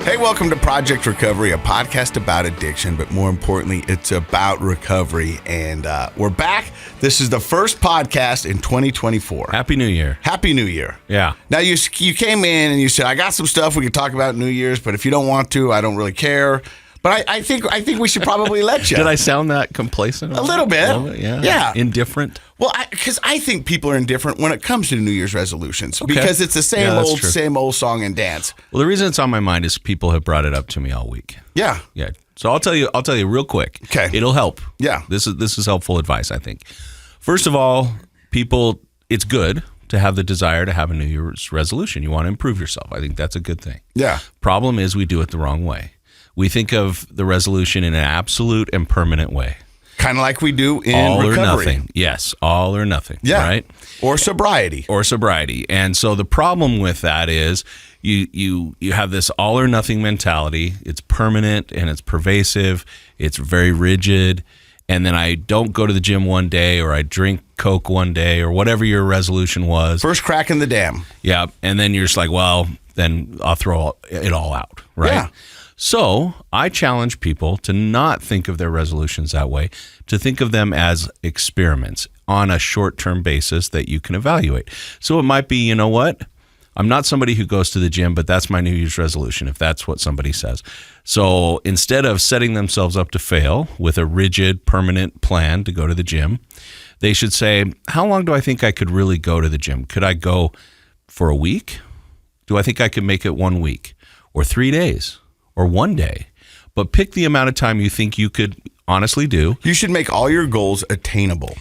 Hey, welcome to Project Recovery, a podcast about addiction, but more importantly, it's about recovery. And we're back. This is the first podcast in 2024. Happy New Year. Happy New Year. Yeah. Now, you came in and you said, I got some stuff we can talk about New Year's, but if you don't want to, I don't really care. But I think we should probably let you. Did I sound that complacent? A little bit. Yeah. Indifferent? Well, because I think people are indifferent when it comes to New Year's resolutions because it's the same old song and dance. Well, the reason it's on my mind is people have brought it up to me all week. Yeah. Yeah. So I'll tell you real quick. Okay. It'll help. Yeah. This is helpful advice, I think. First of all, people, it's good to have the desire to have a New Year's resolution. You want to improve yourself. I think that's a good thing. Yeah. Problem is we do it the wrong way. We think of the resolution in an absolute and permanent way. Kind of like we do in all recovery. All or nothing. Yes, all or nothing. Yeah. Right? Or sobriety. And so the problem with that is you have this all or nothing mentality. It's permanent and it's pervasive. It's very rigid. And then I don't go to the gym one day, or I drink Coke one day, or whatever your resolution was. First crack in the dam. Yeah. And then you're just like, well, then I'll throw it all out. Right? Yeah. So I challenge people to not think of their resolutions that way, to think of them as experiments on a short-term basis that you can evaluate. So it might be, you know what? I'm not somebody who goes to the gym, but that's my New Year's resolution, if that's what somebody says. So instead of setting themselves up to fail with a rigid, permanent plan to go to the gym, they should say, how long do I think I could really go to the gym? Could I go for a week? Do I think I could make it 1 week or 3 days? Or 1 day, but pick the amount of time you think you could honestly do. You should make all your goals attainable.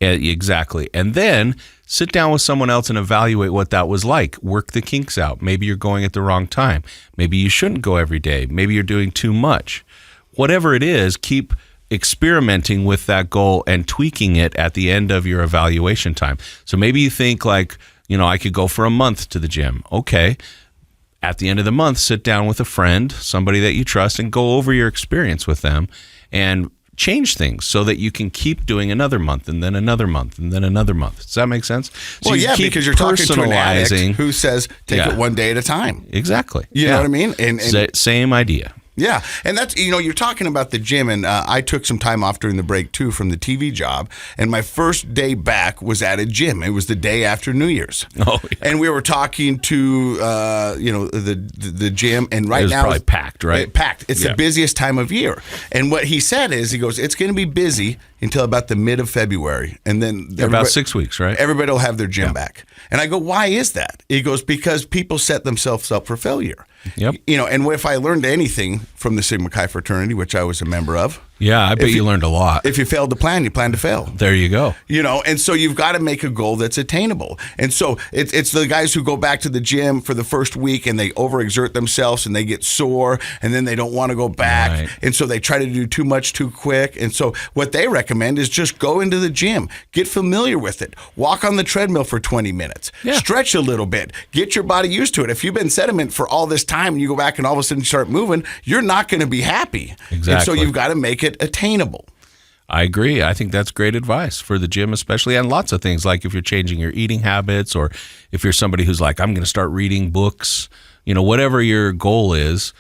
Exactly. And then sit down with someone else and evaluate what that was like. Work the kinks out. Maybe you're going at the wrong time. Maybe you shouldn't go every day. Maybe you're doing too much. Whatever it is, keep experimenting with that goal and tweaking it at the end of your evaluation time. So maybe you think like, I could go for a month to the gym. Okay. At the end of the month, sit down with a friend, somebody that you trust, and go over your experience with them and change things so that you can keep doing another month and then another month and then another month. Does that make sense? So well, yeah, because you're talking to an addict who says, take it one day at a time. Exactly. You know what I mean? And same idea. Yeah. And that's, you're talking about the gym, and I took some time off during the break too from the TV job. And my first day back was at a gym. It was the day after New Year's. Oh, yeah. And we were talking to, the gym, and right now it's probably packed, right? Packed. It's the busiest time of year. And what he said is, he goes, it's going to be busy until about the mid of February. And then about 6 weeks, right? Everybody will have their gym back. And I go, why is that? He goes, because people set themselves up for failure. Yep. And if I learned anything from the Sigma Chi fraternity, which I was a member of. Yeah, I bet you learned a lot. If you failed to plan, you plan to fail. There you go. And so you've got to make a goal that's attainable. And so it's the guys who go back to the gym for the first week and they overexert themselves and they get sore and then they don't want to go back. Right. And so they try to do too much too quick. And so what they recommend is just go into the gym, get familiar with it, walk on the treadmill for 20 minutes, stretch a little bit, get your body used to it. If you've been sediment for all this time and you go back and all of a sudden you start moving, you're not going to be happy. Exactly. And so you've got to make it attainable. I agree. I think that's great advice for the gym especially, and lots of things, like if you're changing your eating habits, or if you're somebody who's like, I'm going to start reading books, whatever your goal is,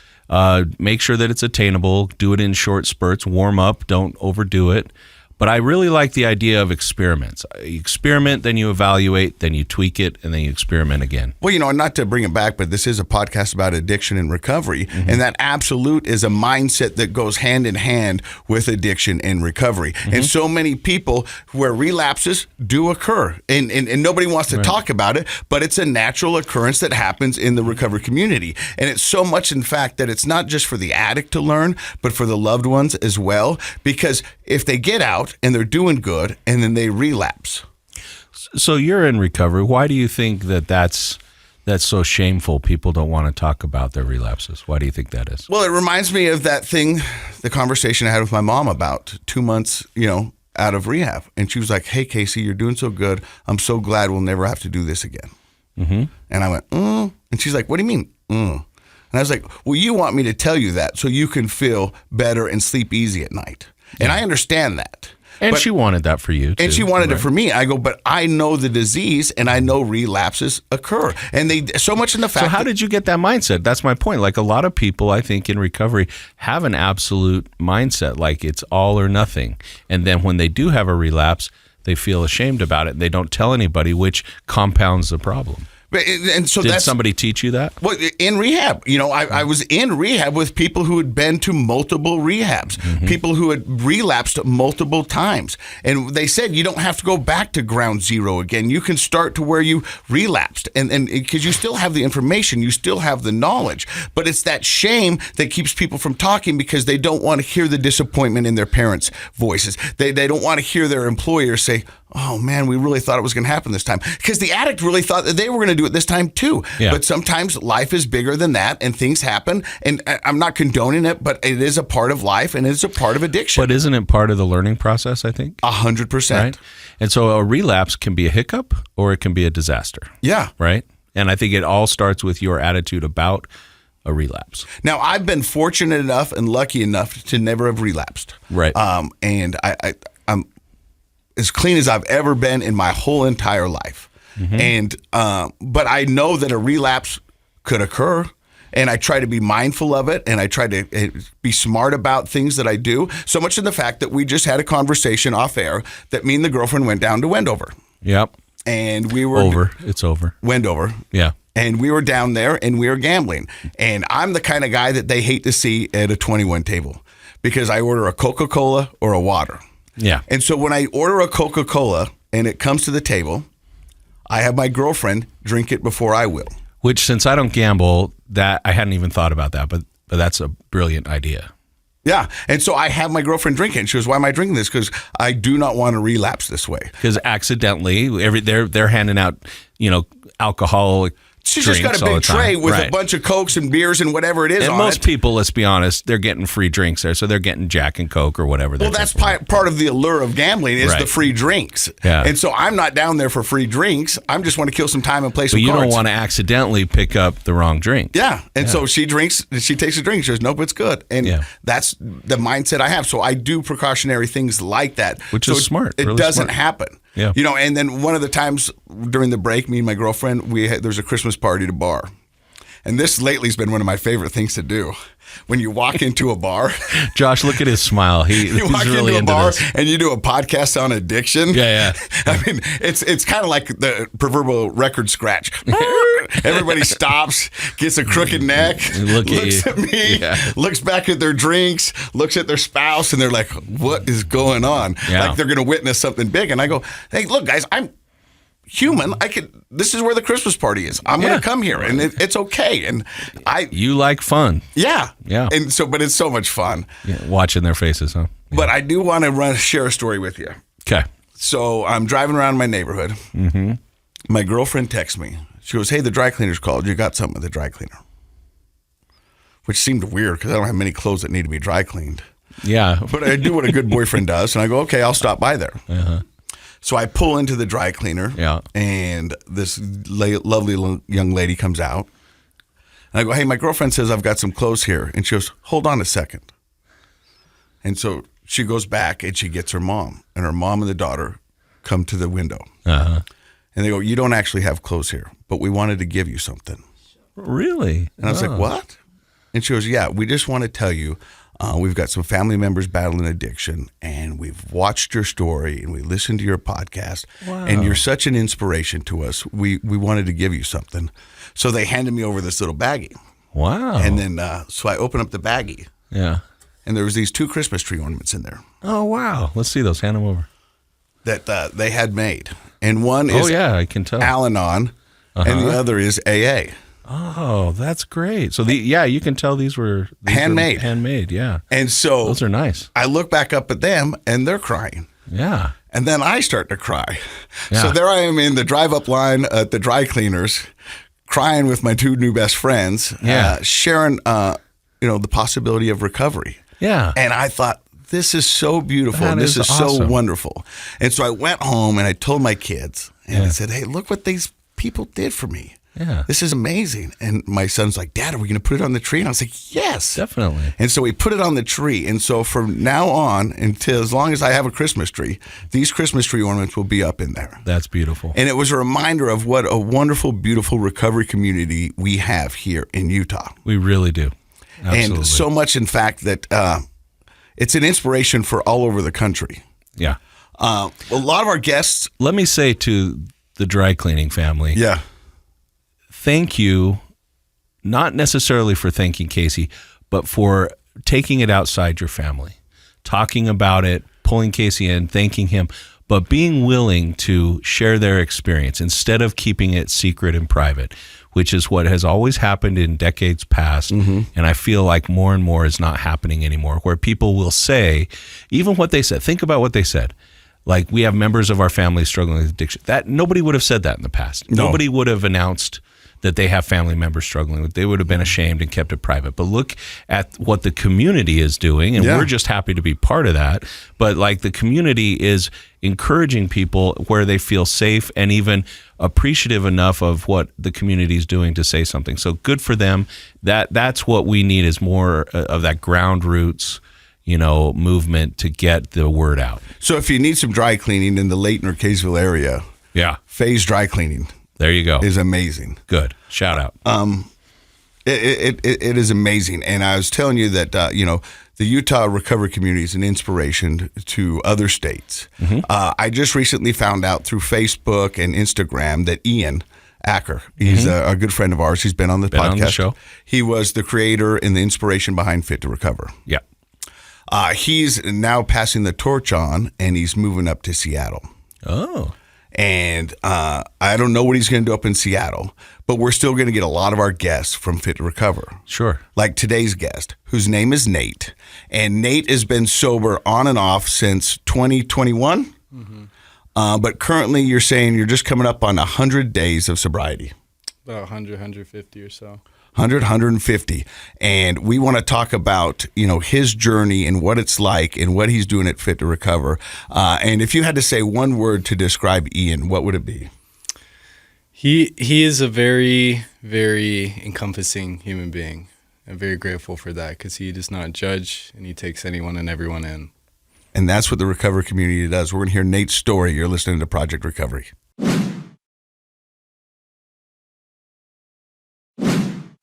make sure that it's attainable, do it in short spurts, warm up, don't overdo it. But I really like the idea of experiments. You experiment, then you evaluate, then you tweak it, and then you experiment again. Well, not to bring it back, but this is a podcast about addiction and recovery. Mm-hmm. And that absolute is a mindset that goes hand in hand with addiction and recovery. Mm-hmm. And so many people where relapses do occur. And nobody wants to talk about it, but it's a natural occurrence that happens in the recovery community. And it's so much, in fact, that it's not just for the addict to learn, but for the loved ones as well. Because if they get out, and they're doing good, and then they relapse. So you're in recovery. Why do you think that's so shameful? People don't want to talk about their relapses. Why do you think that is? Well, it reminds me of that thing, the conversation I had with my mom about 2 months, out of rehab. And she was like, hey, Casey, you're doing so good. I'm so glad we'll never have to do this again. Mm-hmm. And I went, And she's like, what do you mean, And I was like, well, you want me to tell you that so you can feel better and sleep easy at night. And I understand that. And she wanted that for you, too. And she wanted it for me. I go, but I know the disease and I know relapses occur. And they so much in the fact. So how did you get that mindset? That's my point. Like a lot of people, I think, in recovery have an absolute mindset, like it's all or nothing. And then when they do have a relapse, they feel ashamed about it. They don't tell anybody, which compounds the problem. And so Did somebody teach you that? Well, in rehab, I was in rehab with people who had been to multiple rehabs, people who had relapsed multiple times. And they said, you don't have to go back to ground zero again. You can start to where you relapsed. And because you still have the information, you still have the knowledge. But it's that shame that keeps people from talking because they don't want to hear the disappointment in their parents' voices. They don't want to hear their employers say, oh man, we really thought it was going to happen this time. Because the addict really thought that they were going to do it this time too. Yeah. But sometimes life is bigger than that and things happen. And I'm not condoning it, but it is a part of life and it's a part of addiction. But isn't it part of the learning process, I think? 100%. Right? And so a relapse can be a hiccup or it can be a disaster. Yeah. Right? And I think it all starts with your attitude about a relapse. Now, I've been fortunate enough and lucky enough to never have relapsed. Right. And I'm as clean as I've ever been in my whole entire life. And but I know that a relapse could occur, and I try to be mindful of it, and I try to be smart about things that I do. So much in the fact that we just had a conversation off air that me and the girlfriend went down to Wendover. Yep. And we were It's over. Wendover. Yeah. And we were down there and we were gambling. And I'm the kind of guy that they hate to see at a 21 table because I order a Coca-Cola or a water. Yeah. And so when I order a Coca-Cola and it comes to the table, I have my girlfriend drink it before I will. Which, since I don't gamble, that I hadn't even thought about that, but that's a brilliant idea. Yeah. And so I have my girlfriend drink it. And she goes, why am I drinking this? Because I do not want to relapse this way. Because accidentally, they're handing out, alcoholic She's just got a big tray with a bunch of Cokes and beers and whatever it is and most people, let's be honest, they're getting free drinks there. So they're getting Jack and Coke or whatever. Well, that's part of the allure of gambling is the free drinks. Yeah. And so I'm not down there for free drinks. I'm just want to kill some time and play some cards. But you don't want to accidentally pick up the wrong drink. Yeah. And so she takes a drink. She goes, nope, it's good. And that's the mindset I have. So I do precautionary things like that. Which is smart. It really doesn't smart. happen. Yeah. And then one of the times during the break, me and my girlfriend, there's a Christmas party at a bar. And this lately has been one of my favorite things to do. When you walk into a bar. Josh, look at his smile. He's really into this. And you do a podcast on addiction. Yeah. I mean, it's kind of like the proverbial record scratch. Everybody stops, gets a crooked neck, looks at me, looks back at their drinks, looks at their spouse, and they're like, what is going on? Yeah. Like they're going to witness something big. And I go, hey, look, guys, I'm human. This is where the Christmas party is. I'm going to come here, and it's okay. And you like fun. Yeah. And so, but it's so much fun. Yeah, watching their faces, huh? Yeah. But I do want to share a story with you. Okay. So I'm driving around my neighborhood. Mm-hmm. My girlfriend texts me. She goes, hey, the dry cleaner's called. You got something at the dry cleaner? Which seemed weird because I don't have many clothes that need to be dry cleaned. Yeah. But I do what a good boyfriend does. And I go, okay, I'll stop by there. Uh-huh. So I pull into the dry cleaner. Yeah. And this lovely young lady comes out. And I go, hey, my girlfriend says I've got some clothes here. And she goes, hold on a second. And so she goes back and she gets her mom. And her mom and the daughter come to the window. Uh-huh. And they go, you don't actually have clothes here, but we wanted to give you something. Really? And I was like, what? And she goes, yeah, we just want to tell you, we've got some family members battling addiction, and we've watched your story, and we listened to your podcast, and you're such an inspiration to us. We wanted to give you something. So they handed me over this little baggie. Wow. And then, so I open up the baggie. Yeah. And there was these 2 Christmas tree ornaments in there. Oh, wow. Let's see those. Hand them over. That they had made. And one is I can tell. Al-Anon, and the other is AA. Oh, that's great. So you can tell these were handmade. Handmade, yeah. And so those are nice. I look back up at them and they're crying. Yeah. And then I start to cry. Yeah. So there I am in the drive-up line at the dry cleaners, crying with my 2 new best friends, sharing the possibility of recovery. Yeah. And I thought, this is so beautiful. And this is awesome. So wonderful. And so I went home and I told my kids, and I said, hey, look what these people did for me. Yeah. This is amazing. And my son's like, Dad, are we going to put it on the tree? And I was like, yes. Definitely. And so we put it on the tree. And so from now on, until as long as I have a Christmas tree, these Christmas tree ornaments will be up in there. That's beautiful. And it was a reminder of what a wonderful, beautiful recovery community we have here in Utah. We really do. Absolutely. And so much, in fact, that it's an inspiration for all over the country. Yeah. A lot of our guests. Let me say to the dry cleaning family, Yeah. thank you, not necessarily for thanking Casey, but for taking it outside your family, talking about it, pulling Casey in, thanking him, but being willing to share their experience instead of keeping it secret and private, which is what has always happened in decades past. And I feel like more and more is not happening anymore, where people will say, even what they said, think about what they said. Like, we have members of our family struggling with addiction. That nobody would have said that in the past. No. Nobody would have announced that they have family members struggling with. They would have been ashamed and kept it private. But look at what the community is doing, and we're just happy to be part of that. But like, the community is encouraging people where they feel safe and even appreciative enough of what the community is doing to say something. So good for them. That's what we need, is more of that ground roots, movement to get the word out. So if you need some dry cleaning in the Layton or Kaysville area, Yeah. Phase Dry Cleaning There you go. is amazing. Good. Shout out. It is amazing. And I was telling you that, the Utah recovery community is an inspiration to other states. I just recently found out through Facebook and Instagram that Ian Acker, he's a good friend of ours. He's been on the podcast. on the show. He was the creator and the inspiration behind Fit to Recover. Yeah. He's now passing the torch on, and he's moving up to Seattle. Oh. And I don't know what he's going to do up in Seattle, but we're still going to get a lot of our guests from Fit to Recover. Sure. Like today's guest, whose name is Nate. And Nate has been sober on and off since 2021. But currently you're saying you're just coming up on 100 days of sobriety. About 100, 150 or so. 100, 150. And we want to talk about, his journey and what it's like and what he's doing at Fit to Recover. And if you had to say one word to describe Ian, what would it be? He is a very, very encompassing human being. I'm very grateful for that, because he does not judge, and he takes anyone and everyone in. And that's what the recovery community does. We're going to hear Nate's story. You're listening to Project Recovery.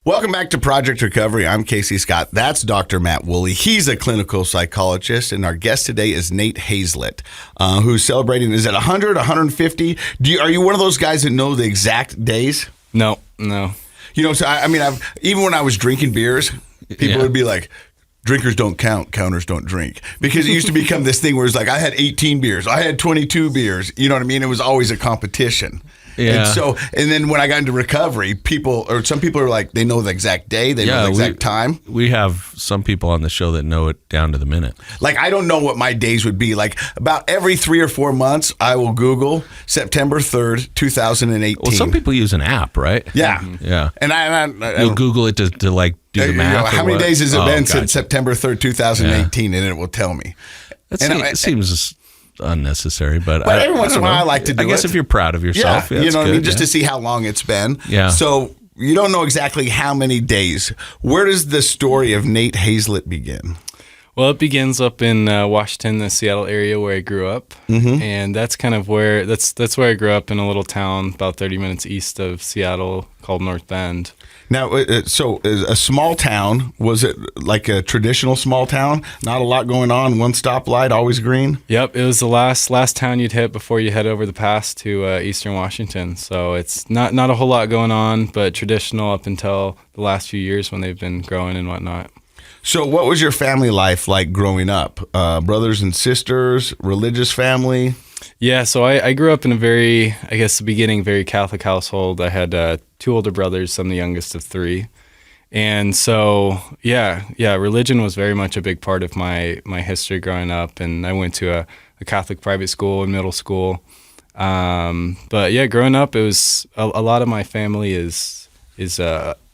Welcome back to Project Recovery. I'm Casey Scott. That's Dr. Matt Woolley. He's a clinical psychologist, and our guest today is Nate Heaslett, who's celebrating, is it 100, 150? Are you one of those guys that know the exact days? No. So even when I was drinking beers, people would be like, drinkers don't count, counters don't drink. Because it used to become this thing where it's like, I had 18 beers, I had 22 beers. You know what I mean? It was always a competition. Yeah. And then when I got into recovery, some people are like, they know the exact day, they know the exact time. We have some people on the show that know it down to the minute. Like, I don't know what my days would be. Like, about every 3 or 4 months, I will Google September 3rd, 2018. Well, some people use an app, right? Yeah. Yeah. And I You'll Google it to like do the math. how many days has it been gotcha. since September 3rd, 2018? And it will tell me. It seems unnecessary, but every once in a while I like to do it. I guess if you're proud of yourself, you know what I mean, just to to see how long it's been. Yeah. So you don't know exactly how many days. Where does the story of Nate Heaslett begin? Well, it begins up in Washington, the Seattle area where I grew up. And that's kind of where, that's where I grew up, in a little town about 30 minutes east of Seattle called North Bend. Now, so a small town, was it like a traditional small town? Not a lot going on, one stoplight, always green? Yep, it was the last town you'd hit before you head over the pass to eastern Washington. So it's not a whole lot going on, but traditional up until the last few years when they've been growing and whatnot. So what was your family life like growing up? Brothers and sisters, religious family? Yeah, so I grew up in a very Catholic household. I had 2 older brothers. I'm the youngest of 3. And so, yeah, religion was very much a big part of my history growing up. And I went to a Catholic private school in middle school. But yeah, growing up, it was a lot of my family is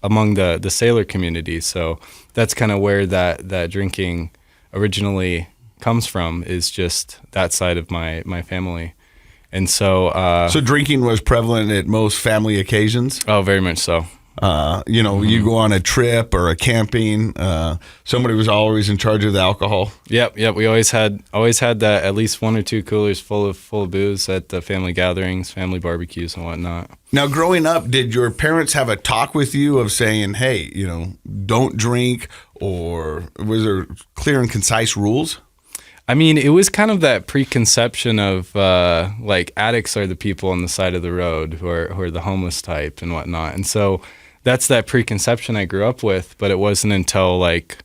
among the sailor community. So that's kind of where that drinking originally comes from, is just that side of my family. And so So drinking was prevalent at most family occasions. oh, very much so. You go on a trip or a camping, somebody was always in charge of the alcohol. Yep. We always had that, at least 1 or 2 coolers full of booze at the family gatherings, family barbecues, and whatnot. Now, growing up, did your parents have a talk with you of saying, hey, don't drink, or was there clear and concise rules? I mean, it was kind of that preconception of like addicts are the people on the side of the road who are the homeless type and whatnot. And so that's that preconception I grew up with. But it wasn't until like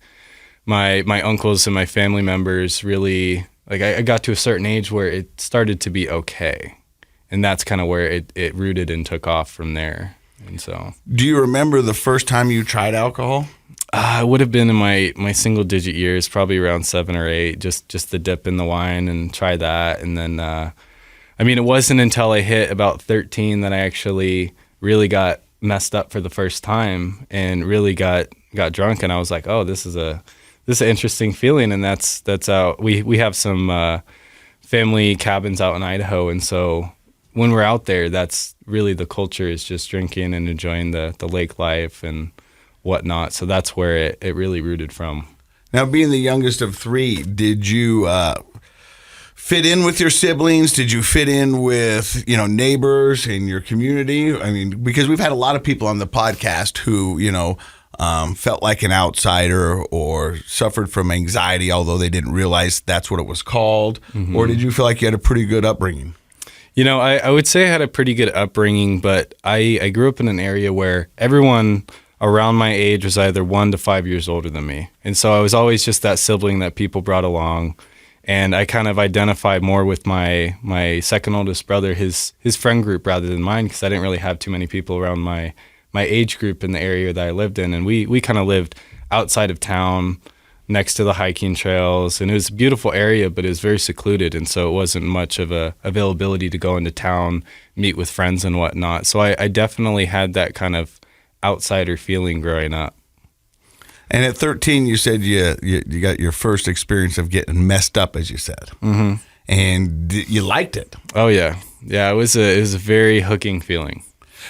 my uncles and my family members really, like I got to a certain age where it started to be okay. And that's kind of where it rooted and took off from there. And so, do you remember the first time you tried alcohol? It would have been in my single digit years, probably around 7 or 8, just the dip in the wine and try that. And then, it wasn't until I hit about 13 that I actually really got messed up for the first time and really got drunk. And I was like, oh, this is an interesting feeling. And that's how we have some family cabins out in Idaho. And so when we're out there, that's really the culture, is just drinking and enjoying the lake life and whatnot. So that's where it really rooted from. Now, being the youngest of 3, did you fit in with your siblings? Did you fit in with, neighbors in your community? I mean, because we've had a lot of people on the podcast who, felt like an outsider or suffered from anxiety, although they didn't realize that's what it was called. Mm-hmm. Or did you feel like you had a pretty good upbringing? I would say I had a pretty good upbringing, but I grew up in an area where everyone around my age was either 1 to 5 years older than me. And so I was always just that sibling that people brought along. And I kind of identified more with my second oldest brother, his friend group, rather than mine, because I didn't really have too many people around my age group in the area that I lived in. And we kind of lived outside of town, next to the hiking trails. And it was a beautiful area, but it was very secluded. And so it wasn't much of a availability to go into town, meet with friends and whatnot. So I definitely had that kind of outsider feeling growing up. And at 13, you said you got your first experience of getting messed up, as you said. Mm-hmm. And you liked it. Oh, yeah. Yeah, it was a very hooking feeling.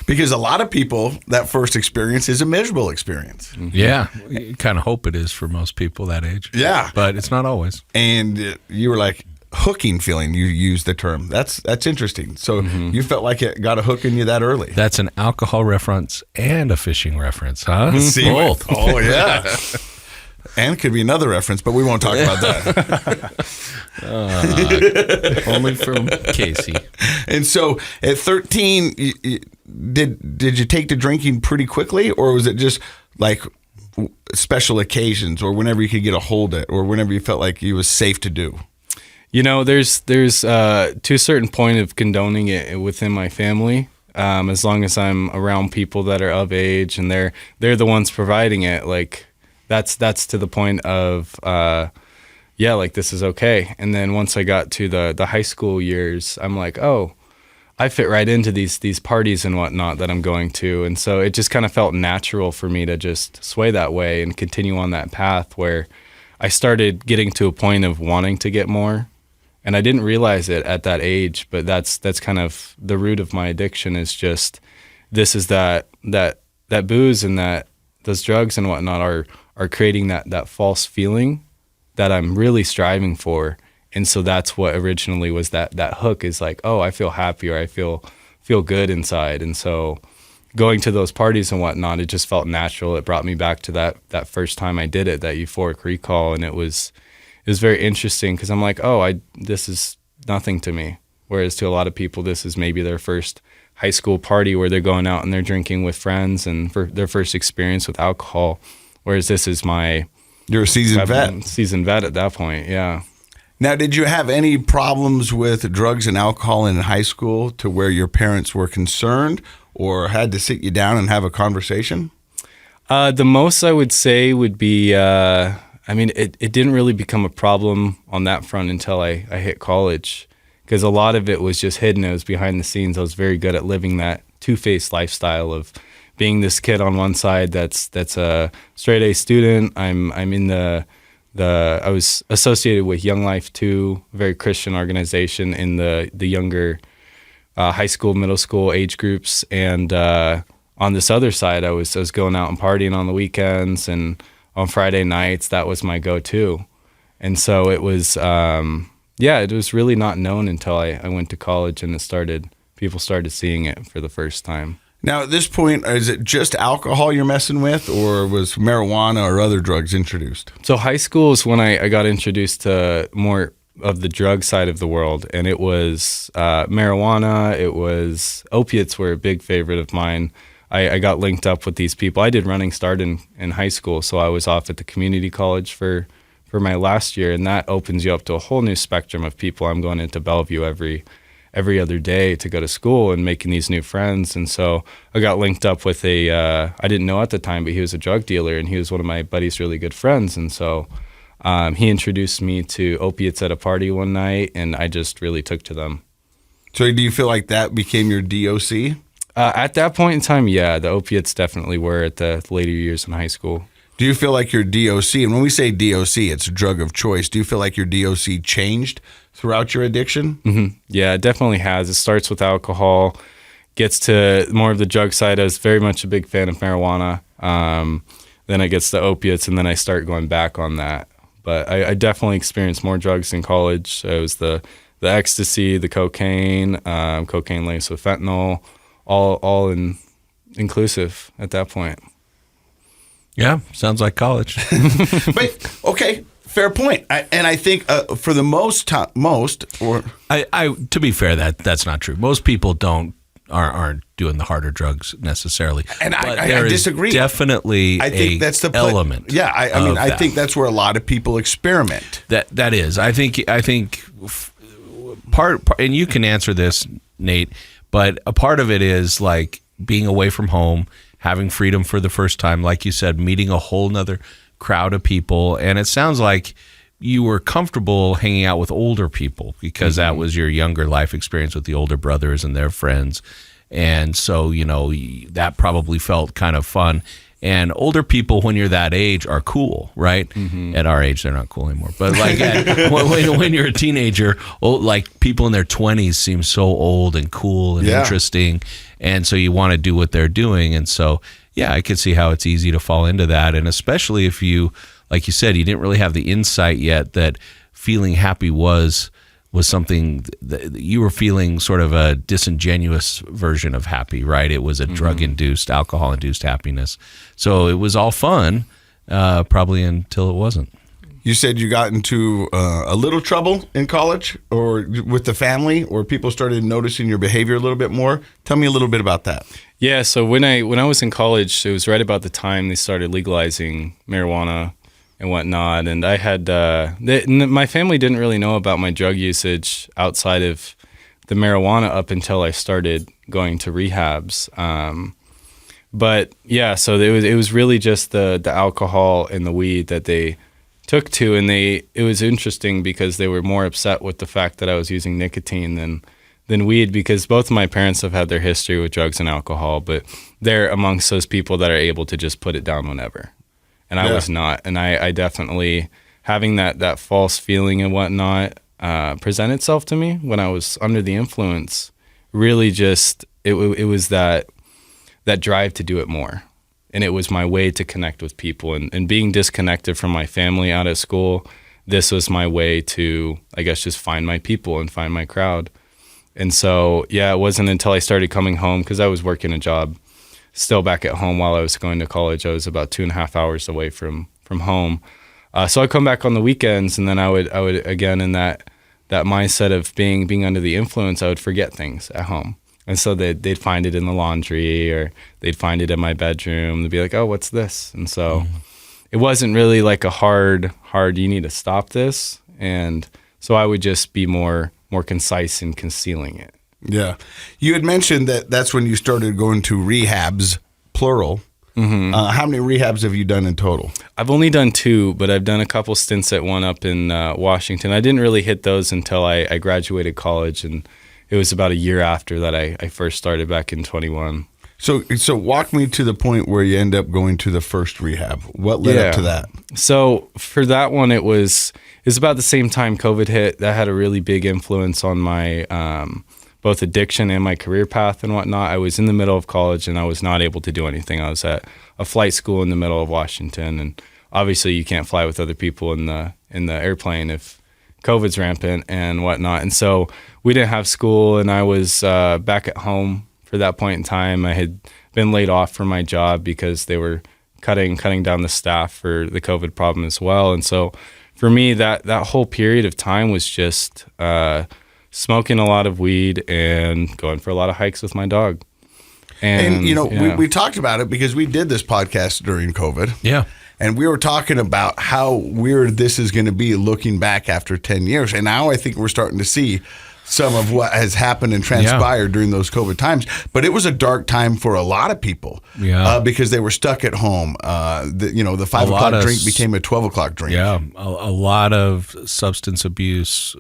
Because a lot of people, that first experience is a miserable experience. Mm-hmm. Yeah. You kind of hope it is for most people that age. Yeah. But it's not always. And you were like, hooking feeling, you used the term. That's interesting. So you felt like it got a hook in you that early. That's an alcohol reference and a fishing reference, huh? See, both. Oh, yeah. And could be another reference, but we won't talk about that. Only from Casey. And so at 13, did you take to drinking pretty quickly, or was it just like special occasions, or whenever you could get a hold of it, or whenever you felt like it was safe to do? There's to a certain point of condoning it within my family. As long as I'm around people that are of age and they're the ones providing it, like that's to the point of like this is okay. And then once I got to the high school years, I'm like, oh, I fit right into these parties and whatnot that I'm going to. And so it just kind of felt natural for me to just sway that way and continue on that path where I started getting to a point of wanting to get more. And I didn't realize it at that age, but that's kind of the root of my addiction, is just this is that booze and that those drugs and whatnot are creating that false feeling that I'm really striving for. And so that's what originally was that hook, is like, oh, I feel happy, or I feel good inside. And so going to those parties and whatnot, it just felt natural. It brought me back to that first time I did it, that euphoric recall. And it was very interesting, because I'm like, oh, this is nothing to me. Whereas to a lot of people, this is maybe their first high school party where they're going out and they're drinking with friends, and for their first experience with alcohol. Whereas this is you're a seasoned vet. Seasoned vet at that point, yeah. Now, did you have any problems with drugs and alcohol in high school to where your parents were concerned or had to sit you down and have a conversation? The most I would say would be, it didn't really become a problem on that front until I hit college, because a lot of it was just hidden. It was behind the scenes. I was very good at living that two-faced lifestyle of being this kid on one side that's a straight A student. I'm in I was associated with Young Life 2, a very Christian organization in the younger high school, middle school age groups, and on this other side, I was going out and partying on the weekends, and on Friday nights, that was my go-to. And so it was, it was really not known until I went to college, and people started seeing it for the first time. Now, at this point, is it just alcohol you're messing with, or was marijuana or other drugs introduced? So high school is when I got introduced to more of the drug side of the world, and it was marijuana, it was opiates were a big favorite of mine. I got linked up with these people. I did running start in high school, so I was off at the community college for my last year, and that opens you up to a whole new spectrum of people. I'm going into Bellevue every other day to go to school and making these new friends. And so I got linked up with I didn't know at the time, but he was a drug dealer, and he was one of my buddy's really good friends. And so he introduced me to opiates at a party one night, and I just really took to them. So do you feel like that became your DOC? At that point in time, yeah, the opiates definitely were at the later years in high school. Do you feel like your DOC, and when we say DOC, it's drug of choice, do you feel like your DOC changed throughout your addiction? Mm-hmm. Yeah, it definitely has. It starts with alcohol, gets to more of the drug side. I was very much a big fan of marijuana. Then it gets to opiates, and then I start going back on that. But I definitely experienced more drugs in college. It was the ecstasy, the cocaine laced with fentanyl, all inclusive at that point. Yeah, sounds like college. But okay, fair point. I think for the most, to be fair, that's not true. Most people aren't doing the harder drugs necessarily. And but I there is disagree. Definitely, I think that's the element. Yeah, I think that's where a lot of people experiment. That is. I think part, and you can answer this, Nate. But a part of it is like being away from home, having freedom for the first time, like you said, meeting a whole nother crowd of people. And it sounds like you were comfortable hanging out with older people because that was your younger life experience with the older brothers and their friends. And so, that probably felt kind of fun. And older people, when you're that age, are cool, right? Mm-hmm. At our age, they're not cool anymore. But like when you're a teenager, like people in their 20s seem so old and cool and interesting. And so you want to do what they're doing. And so, yeah, I could see how it's easy to fall into that. And especially if you, like you said, you didn't really have the insight yet that feeling happy was something that you were feeling sort of a disingenuous version of happy, right? It was a drug-induced, alcohol-induced happiness. So it was all fun, probably until it wasn't. You said you got into a little trouble in college or with the family, or people started noticing your behavior a little bit more. Tell me a little bit about that. Yeah, so when I was in college, it was right about the time they started legalizing marijuana and whatnot. And I had my family didn't really know about my drug usage outside of the marijuana up until I started going to rehabs. But yeah, so it was really just the alcohol and the weed that they took to, and it was interesting because they were more upset with the fact that I was using nicotine than weed, because both of my parents have had their history with drugs and alcohol, but they're amongst those people that are able to just put it down whenever. And I was not. And I definitely, having that false feeling and whatnot present itself to me when I was under the influence, really just, it was that drive to do it more. And it was my way to connect with people. And being disconnected from my family out at school, this was my way to, I guess, just find my people and find my crowd. And so, yeah, it wasn't until I started coming home, because I was working a job still back at home while I was going to college. I was about 2.5 hours away from home. So I'd come back on the weekends, and then I would again, in that mindset of being under the influence, I would forget things at home. And so they'd find it in the laundry, or they'd find it in my bedroom. They'd be like, oh, what's this? And so it wasn't really like a hard, you need to stop this. And so I would just be more concise in concealing it. Yeah. You had mentioned that's when you started going to rehabs, plural. Mm-hmm. How many rehabs have you done in total? I've only done 2, but I've done a couple stints at one up in Washington. I didn't really hit those until I graduated college, and it was about a year after that I first started back in 21. So walk me to the point where you end up going to the first rehab. What led up to that? So for that one, it was about the same time COVID hit. That had a really big influence on my both addiction and my career path and whatnot. I was in the middle of college and I was not able to do anything. I was at a flight school in the middle of Washington, and obviously you can't fly with other people in the airplane if COVID's rampant and whatnot. And so we didn't have school, and I was back at home for that point in time. I had been laid off from my job because they were cutting down the staff for the COVID problem as well. And so for me, that whole period of time was just smoking a lot of weed and going for a lot of hikes with my dog. And we talked about it because we did this podcast during COVID. Yeah. And we were talking about how weird this is going to be looking back after 10 years. And now I think we're starting to see some of what has happened and transpired during those COVID times. But it was a dark time for a lot of people because they were stuck at home. The 5 o'clock drink became a 12 o'clock drink. Yeah, a lot of substance abuse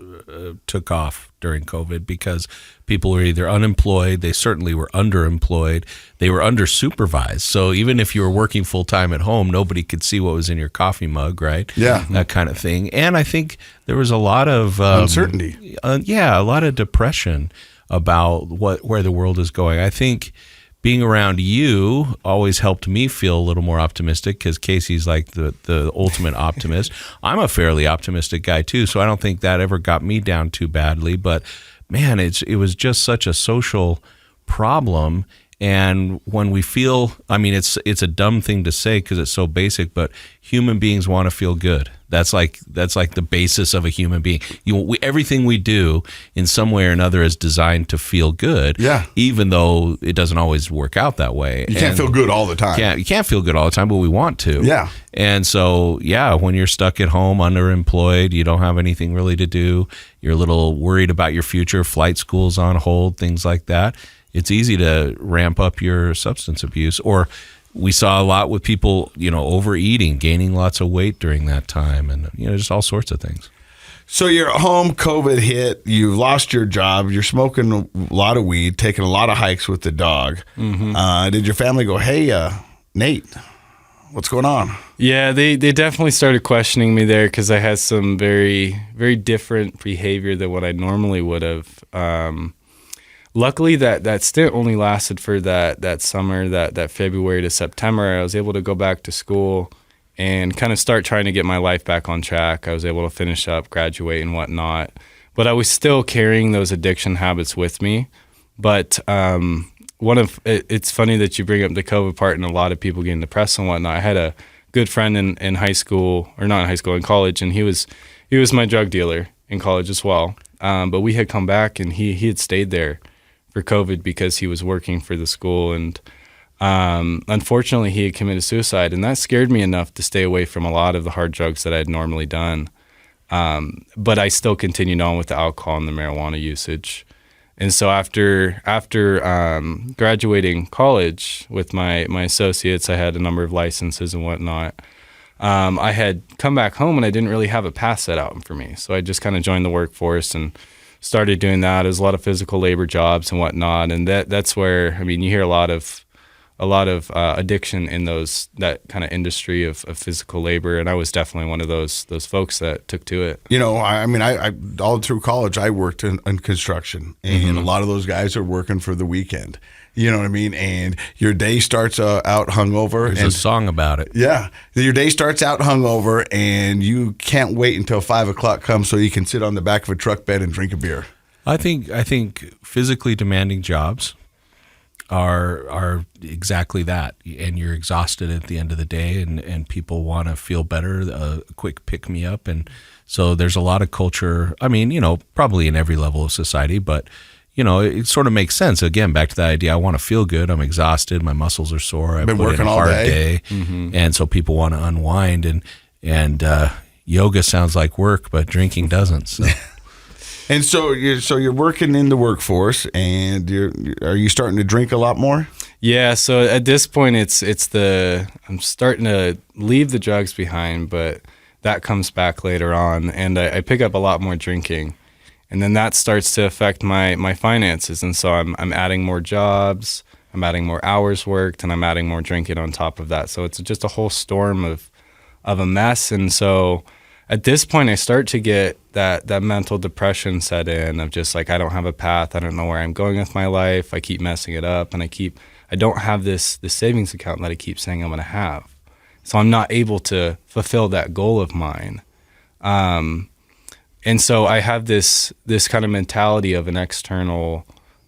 took off during COVID because people were either unemployed, they certainly were underemployed, they were under-supervised. So even if you were working full-time at home, nobody could see what was in your coffee mug, right? Yeah. That kind of thing. And I think there was a lot of uncertainty. A lot of depression about where the world is going. I think being around you always helped me feel a little more optimistic because Casey's like the ultimate optimist. I'm a fairly optimistic guy too, so I don't think that ever got me down too badly. But man, it was just such a social problem. And when we feel, I mean, it's a dumb thing to say because it's so basic, but human beings want to feel good. That's like the basis of a human being. Everything we do in some way or another is designed to feel good. Yeah. Even though it doesn't always work out that way. You can't feel good all the time. You can't feel good all the time, but we want to. Yeah. And so, when you're stuck at home, underemployed, you don't have anything really to do, you're a little worried about your future, flight school's on hold, things like that. It's easy to ramp up your substance abuse. Or we saw a lot with people, overeating, gaining lots of weight during that time, and just all sorts of things. So you're at home, COVID hit, you lost your job, you're smoking a lot of weed, taking a lot of hikes with the dog. Mm-hmm. Did your family go, hey, Nate, what's going on? Yeah, they definitely started questioning me there because I had some very, very different behavior than what I normally would have. Luckily, that stint only lasted for that summer, that February to September. I was able to go back to school and kind of start trying to get my life back on track. I was able to finish up, graduate, and whatnot. But I was still carrying those addiction habits with me. But it's funny that you bring up the COVID part and a lot of people getting depressed and whatnot. I had a good friend in high school, or not in high school, in college, and he was my drug dealer in college as well. But we had come back, and he had stayed there for COVID because he was working for the school, and unfortunately he had committed suicide, and that scared me enough to stay away from a lot of the hard drugs that I had normally done. But I still continued on with the alcohol and the marijuana usage. And so after graduating college with my associates, I had a number of licenses and whatnot. I had come back home and I didn't really have a path set out for me. So I just kind of joined the workforce and started doing that. There's a lot of physical labor jobs and whatnot, and that's where, I mean, you hear a lot of addiction in that kind of industry of physical labor, and I was definitely one of those folks that took to it. I all through college I worked in construction, and a lot of those guys are working for the weekend. You know what I mean? And your day starts out hungover. There's and a song about it. Yeah. Your day starts out hungover, and you can't wait until 5 o'clock comes so you can sit on the back of a truck bed and drink a beer. I think physically demanding jobs are exactly that. And you're exhausted at the end of the day, and people want to feel better, a quick pick-me-up. And so there's a lot of culture, probably in every level of society, but it sort of makes sense. Again, back to that idea, I want to feel good. I'm exhausted. My muscles are sore. I've been put working in a all hard day. And so people want to unwind. And yoga sounds like work, but drinking doesn't. So. And so you're working in the workforce, and are you starting to drink a lot more? Yeah. So at this point, I'm starting to leave the drugs behind, but that comes back later on, and I pick up a lot more drinking. And then that starts to affect my finances. And so I'm adding more jobs, I'm adding more hours worked, and I'm adding more drinking on top of that. So it's just a whole storm of a mess. And so at this point, I start to get that mental depression set in of just like, I don't have a path. I don't know where I'm going with my life. I keep messing it up, and I don't have this savings account that I keep saying I'm going to have. So I'm not able to fulfill that goal of mine. And so I have this kind of mentality of an external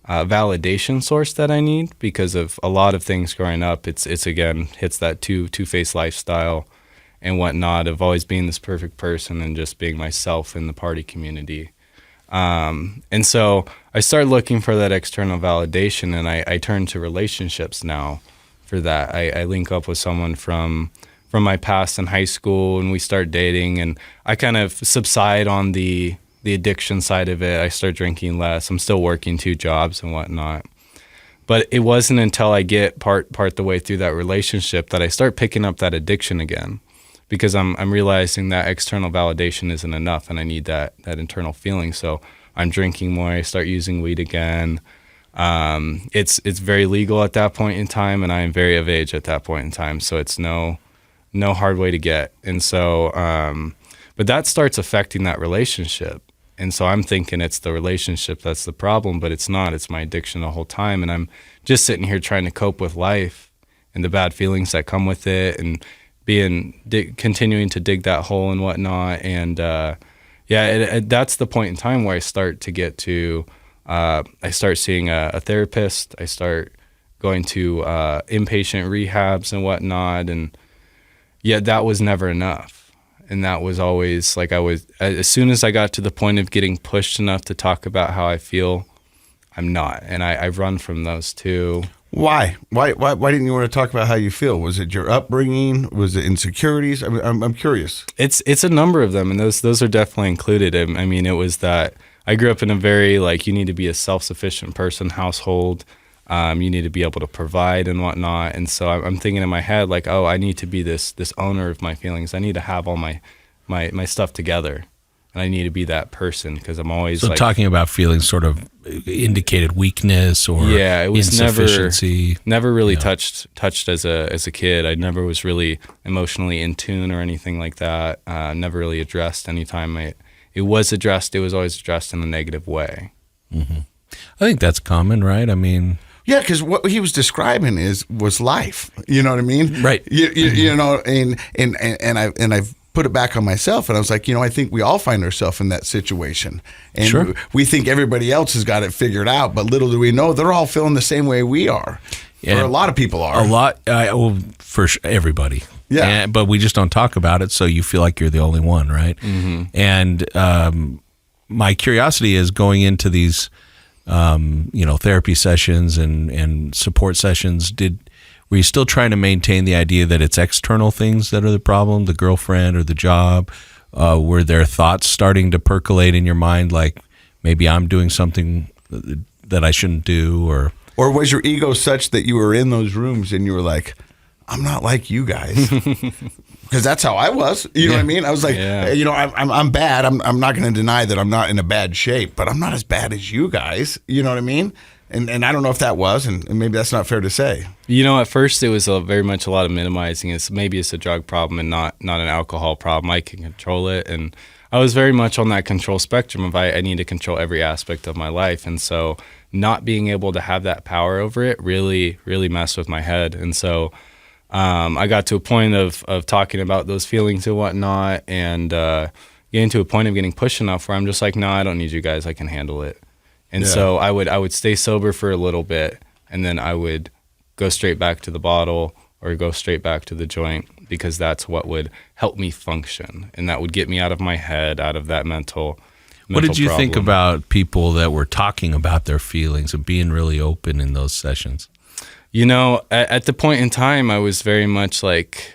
validation source that I need because of a lot of things growing up. It's again, hits that two-faced lifestyle and whatnot of always being this perfect person and just being myself in the party community. And so I started looking for that external validation, and I turn to relationships now for that. I link up with someone from my past in high school, and we start dating, and I kind of subside on the addiction side of it. I start drinking less. I'm still working 2 jobs and whatnot. But it wasn't until I get part the way through that relationship that I start picking up that addiction again, because I'm realizing that external validation isn't enough, and I need that internal feeling. So I'm drinking more. I start using weed again. It's very legal at that point in time, and I am very of age at that point in time. So it's no hard way to get. And so, but that starts affecting that relationship. And so I'm thinking it's the relationship that's the problem, but it's not. It's my addiction the whole time. And I'm just sitting here trying to cope with life and the bad feelings that come with it, and continuing to dig that hole and whatnot. And that's the point in time where I start to get to, I start seeing a therapist. I start going to inpatient rehabs and whatnot. And yet that was never enough. And that was always like, as soon as I got to the point of getting pushed enough to talk about how I feel, I'm not. And I run from those too. Why? Why didn't you want to talk about how you feel? Was it your upbringing? Was it insecurities? I'm curious. It's a number of them, and those are definitely included. I mean, it was that I grew up in a very, like, you need to be a self-sufficient person household. You need to be able to provide and whatnot. And so I'm thinking in my head, like, oh, I need to be this owner of my feelings. I need to have all my stuff together. And I need to be that person, because I'm always so talking about feelings sort of indicated weakness or it was insufficiency. Never really touched as a kid. I never was really emotionally in tune or anything like that. Never really addressed. Anytime it was addressed, it was always addressed in a negative way. Mm-hmm. I think that's common, right? I mean, yeah, because what he was describing was life. You know what I mean? Right. You know, and I've put it back on myself, and I was like, I think we all find ourselves in that situation, and sure. We think everybody else has got it figured out, but little do we know they're all feeling the same way we are. Yeah. Or a lot of people are. For everybody. Yeah. But we just don't talk about it, so you feel like you're the only one, right? Mm-hmm. And my curiosity is going into these, therapy sessions and support sessions. Were you still trying to maintain the idea that it's external things that are the problem, the girlfriend or the job? Were there thoughts starting to percolate in your mind, like maybe I'm doing something that I shouldn't do? Or was your ego such that you were in those rooms and you were like, I'm not like you guys? Because that's how I was. You know what I mean? I was like, I'm bad. I'm not going to deny that I'm not in a bad shape, but I'm not as bad as you guys. You know what I mean? And I don't know if that was, and maybe that's not fair to say. At first it was very much a lot of minimizing. Maybe it's a drug problem and not an alcohol problem. I can control it. And I was very much on that control spectrum of I need to control every aspect of my life. And so not being able to have that power over it really, really messed with my head. And so I got to a point of talking about those feelings and whatnot, and getting to a point of getting pushed enough where I'm just like, no, I don't need you guys. I can handle it. And so I would stay sober for a little bit, and then I would go straight back to the bottle or go straight back to the joint, because that's what would help me function, and that would get me out of my head, out of that mental What did you problem. think about people that were talking about their feelings and being really open in those sessions? At the point in time, I was very much like,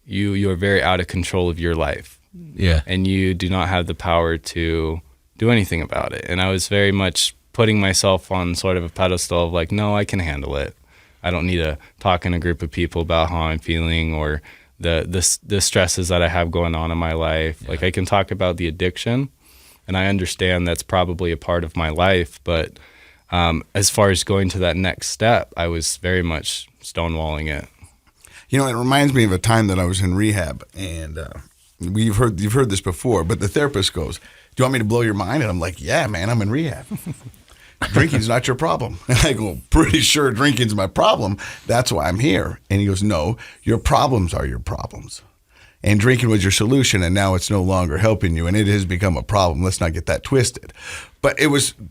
you are very out of control of your life. Yeah. And you do not have the power to do anything about it. And I was very much putting myself on sort of a pedestal of like, no, I can handle it. I don't need to talk in a group of people about how I'm feeling or the stresses that I have going on in my life. Yeah. Like, I can talk about the addiction, and I understand that's probably a part of my life, but as far as going to that next step, I was very much stonewalling it. It reminds me of a time that I was in rehab, and you've heard this before, but the therapist goes, Do you want me to blow your mind? And I'm like, yeah, man, I'm in rehab. Drinking's not your problem. And I go, pretty sure drinking's my problem. That's why I'm here. And he goes, no, your problems are your problems. And drinking was your solution, and now it's no longer helping you, and it has become a problem. Let's not get that twisted. But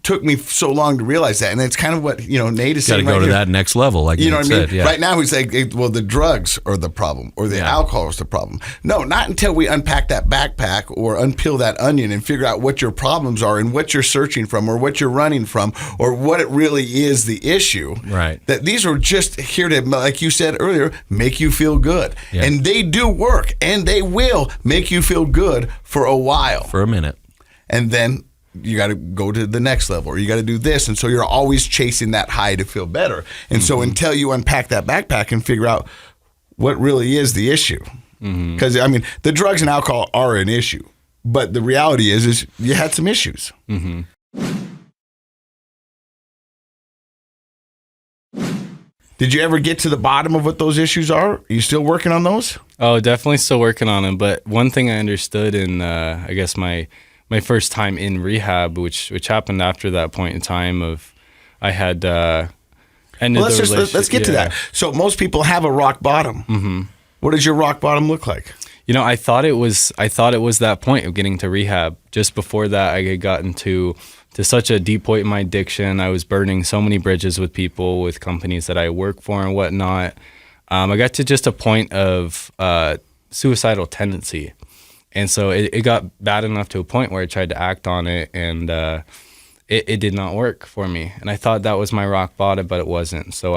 took me so long to realize that, and it's kind of what Nate is saying. Got to go to that next level, like you know what I mean. Said, yeah. Right now, he's like, well, the drugs are the problem, or the alcohol is the problem. No, not until we unpack that backpack or unpeel that onion and figure out what your problems are and what you're searching from, or what you're running from, or what it really is the issue. Right. That these are just here to, like you said earlier, make you feel good, Yeah. and they do work, and they will make you feel good for a while, For a minute. and then you got to go to the next level, or you got to do this. And so you're always chasing that high to feel better. And so until you unpack that backpack and figure out what really is the issue, because I mean, the drugs and alcohol are an issue, but the reality is you had some issues. Did you ever get to the bottom of what those issues are? Are you still working on those? Oh, definitely still working on them. But one thing I understood in, I guess my first time in rehab, which happened after that point in time of, I had ended the relationship. Let's get to that. So most people have a rock bottom. What does your rock bottom look like? I thought it was that point of getting to rehab. Just before that, I had gotten to such a deep point in my addiction. I was burning so many bridges with people, with companies that I work for and whatnot. I got to just a point of suicidal tendency. And so it got bad enough to a point where I tried to act on it, and it did not work for me. And I thought that was my rock bottom, but it wasn't. So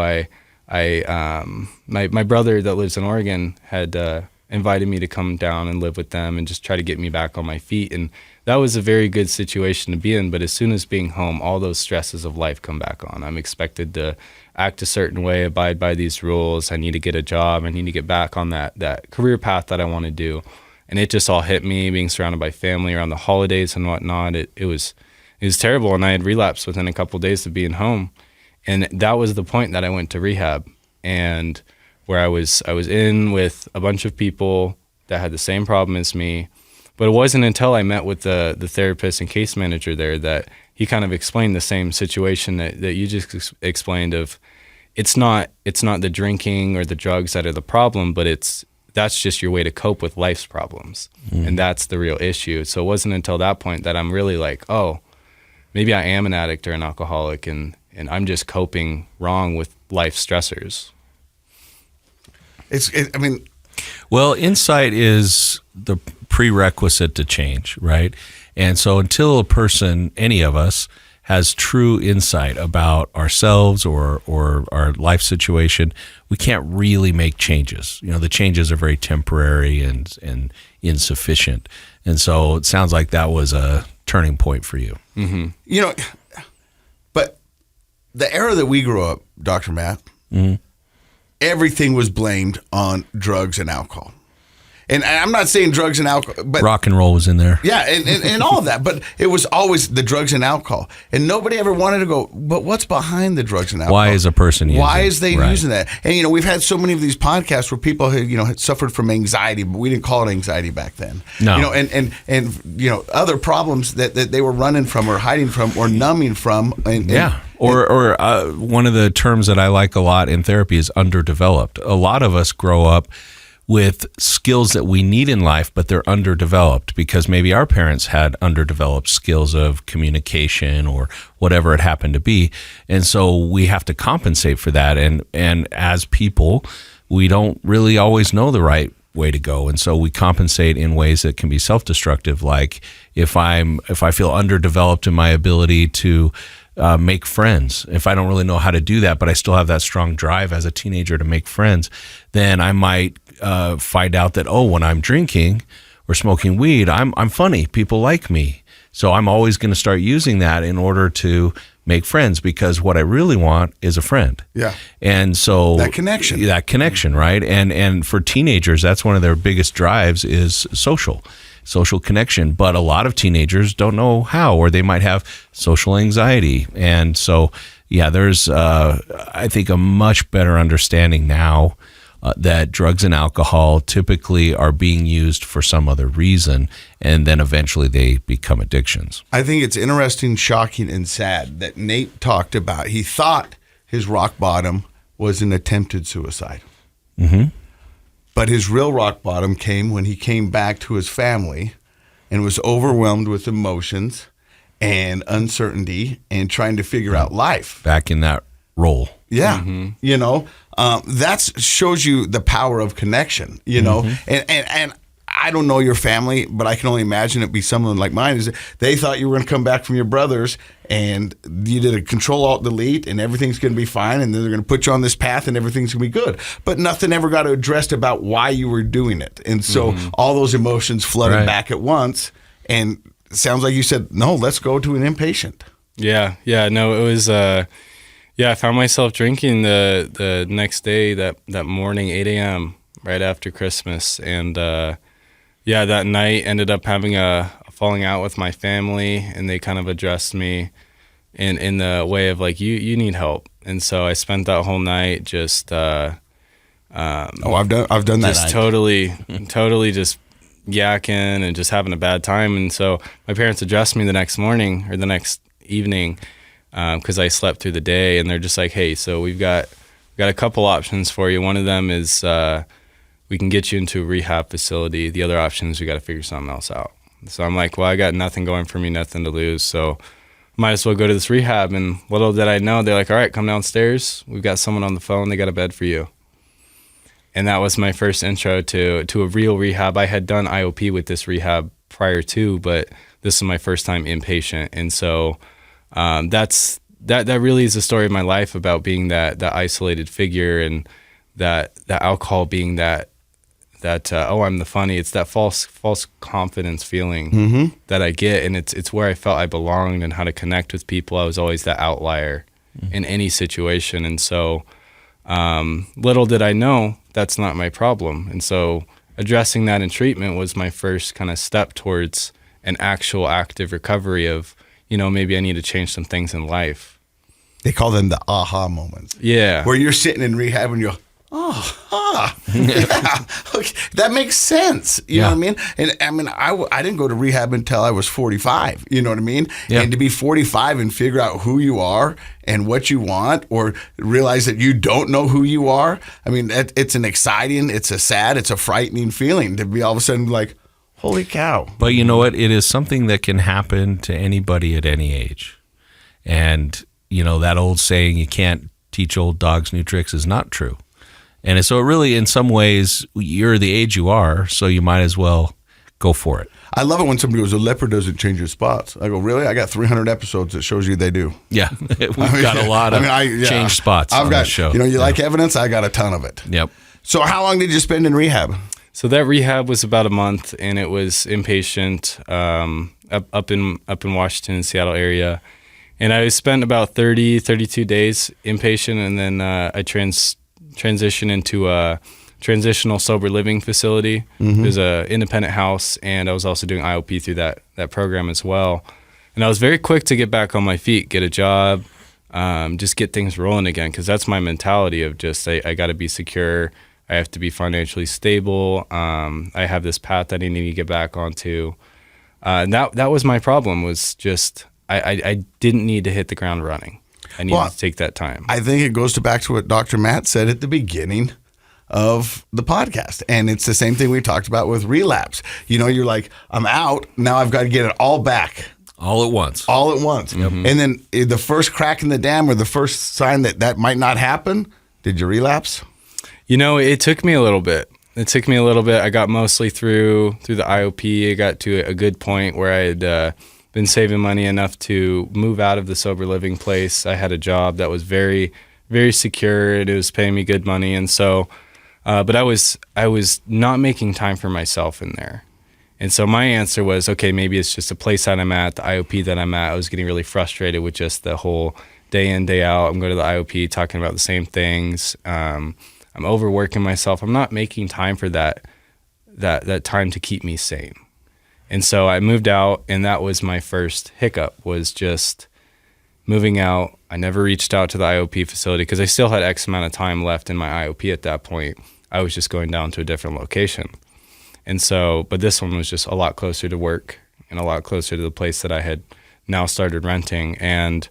my brother that lives in Oregon had invited me to come down and live with them and just try to get me back on my feet. And that was a very good situation to be in. But as soon as being home, all those stresses of life come back on. I'm expected to act a certain way, abide by these rules. I need to get a job. I need to get back on that career path that I want to do. And it just all hit me, being surrounded by family around the holidays and whatnot. It was terrible. And I had relapsed within a couple of days of being home. And that was the point that I went to rehab, and where I was in with a bunch of people that had the same problem as me. But it wasn't until I met with the therapist and case manager there that he kind of explained the same situation that you just explained of, it's not the drinking or the drugs that are the problem, but that's just your way to cope with life's problems. And that's the real issue. So it wasn't until that point that I'm really like, oh, maybe I am an addict or an alcoholic, and I'm just coping wrong with life stressors. Well, insight is the prerequisite to change, right? And so until a person, any of us, has true insight about ourselves or our life situation, we can't really make changes. The changes are very temporary and insufficient. And so it sounds like that was a turning point for you. But the era that we grew up, Dr. Matt, everything was blamed on drugs and alcohol. And I'm not saying drugs and alcohol, but rock and roll was in there. Yeah, and all of that. But it was always the drugs and alcohol. And nobody ever wanted to go, but what's behind the drugs and alcohol? Why is a person using? Why is they using that? And, we've had so many of these podcasts where people had suffered from anxiety, but we didn't call it anxiety back then. No. And other problems that they were running from or hiding from or numbing from. Or one of the terms that I like a lot in therapy is underdeveloped. A lot of us grow up with skills that we need in life, but they're underdeveloped because maybe our parents had underdeveloped skills of communication or whatever it happened to be. And so we have to compensate for that. And as people, we don't really always know the right way to go. And so we compensate in ways that can be self-destructive. Like if I feel underdeveloped in my ability to make friends, if I don't really know how to do that, but I still have that strong drive as a teenager to make friends, then I might find out that, when I'm drinking or smoking weed, I'm funny. People like me. So I'm always going to start using that in order to make friends, because what I really want is a friend. Yeah. And so that connection, right? And for teenagers, that's one of their biggest drives is social connection. But a lot of teenagers don't know how, or they might have social anxiety. And so, there's, I think, a much better understanding now that drugs and alcohol typically are being used for some other reason, and then eventually they become addictions. I think it's interesting, shocking, and sad that Nate talked about, he thought his rock bottom was an attempted suicide. Mm-hmm. But his real rock bottom came when he came back to his family and was overwhelmed with emotions and uncertainty and trying to figure out life. Back in that role. Yeah. You know, that shows you the power of connection, you know, and I don't know your family, but I can only imagine it be someone like mine. Is they thought you were going to come back from your brothers and you did a Control-Alt-Delete and everything's going to be fine. And then they're going to put you on this path and everything's going to be good. But nothing ever got addressed about why you were doing it. And so all those emotions flooded back at once. And it sounds like you said, no, let's go to an inpatient. Yeah. No, it was, I found myself drinking the next day, that morning, 8 a.m., right after Christmas. And, that night ended up having a falling out with my family, and they kind of addressed me in the way of like, you need help. And so I spent that whole night just I've done that. Just totally just yakking and just having a bad time. And so my parents addressed me the next morning or the next evening because I slept through the day, and they're just like, hey, so we've got a couple options for you. One of them is we can get you into a rehab facility. The other option is we got to figure something else out. So I'm like, well, I got nothing going for me, nothing to lose, so might as well go to this rehab. And little did I know, they're like, all right, come downstairs. We've got someone on the phone. They got a bed for you. And that was my first intro to a real rehab. I had done IOP with this rehab prior to, but this is my first time inpatient. And so that really is the story of my life about being that isolated figure, and that alcohol being that I'm the funny. It's that false confidence feeling that I get, and it's where I felt I belonged and how to connect with people. I was always that outlier in any situation, and so little did I know that's not my problem. And so addressing that in treatment was my first kind of step towards an actual active recovery of, maybe I need to change some things in life. They call them the aha moments. Yeah. Where you're sitting in rehab and you're, yeah, okay, that makes sense. You know what I mean? And I mean, I didn't go to rehab until I was 45. You know what I mean? Yeah. And to be 45 and figure out who you are and what you want, or realize that you don't know who you are. I mean, it's an exciting, it's a sad, it's a frightening feeling to be all of a sudden like, holy cow. But you know what? It is something that can happen to anybody at any age. And, that old saying, you can't teach old dogs new tricks, is not true. And so it really, in some ways, you're the age you are, so you might as well go for it. I love it when somebody goes, a leopard doesn't change his spots. I go, really? I got 300 episodes that shows you they do. Yeah, we've got a lot of changed spots on the show. You like evidence? I got a ton of it. Yep. So how long did you spend in rehab? So that rehab was about a month, and it was inpatient up in Washington and Seattle area. And I spent about 32 days inpatient, and then I transitioned into a transitional sober living facility. It was an independent house, and I was also doing IOP through that program as well. And I was very quick to get back on my feet, get a job, just get things rolling again, because that's my mentality of just I got to be secure. I have to be financially stable. I have this path that I need to get back onto. And that was my problem, was just I didn't need to hit the ground running. I needed to take that time. I think it goes back to what Dr. Matt said at the beginning of the podcast. And it's the same thing we talked about with relapse. You're like, I'm out. Now I've got to get it all back. All at once. All at once. And then the first crack in the dam, or the first sign that might not happen, did you relapse? It took me a little bit. I got mostly through the IOP. I got to a good point where I had been saving money enough to move out of the sober living place. I had a job that was very, very secure. It was paying me good money. And so, but I was not making time for myself in there. And so my answer was, okay, maybe it's just a place that I'm at, the IOP that I'm at. I was getting really frustrated with just the whole day in, day out. I'm going to the IOP talking about the same things. I'm overworking myself. I'm not making time for that time to keep me sane. And so I moved out, and that was my first hiccup, was just moving out. I never reached out to the IOP facility because I still had X amount of time left in my IOP at that point. I was just going down to a different location. And so, but this one was just a lot closer to work and a lot closer to the place that I had now started renting. And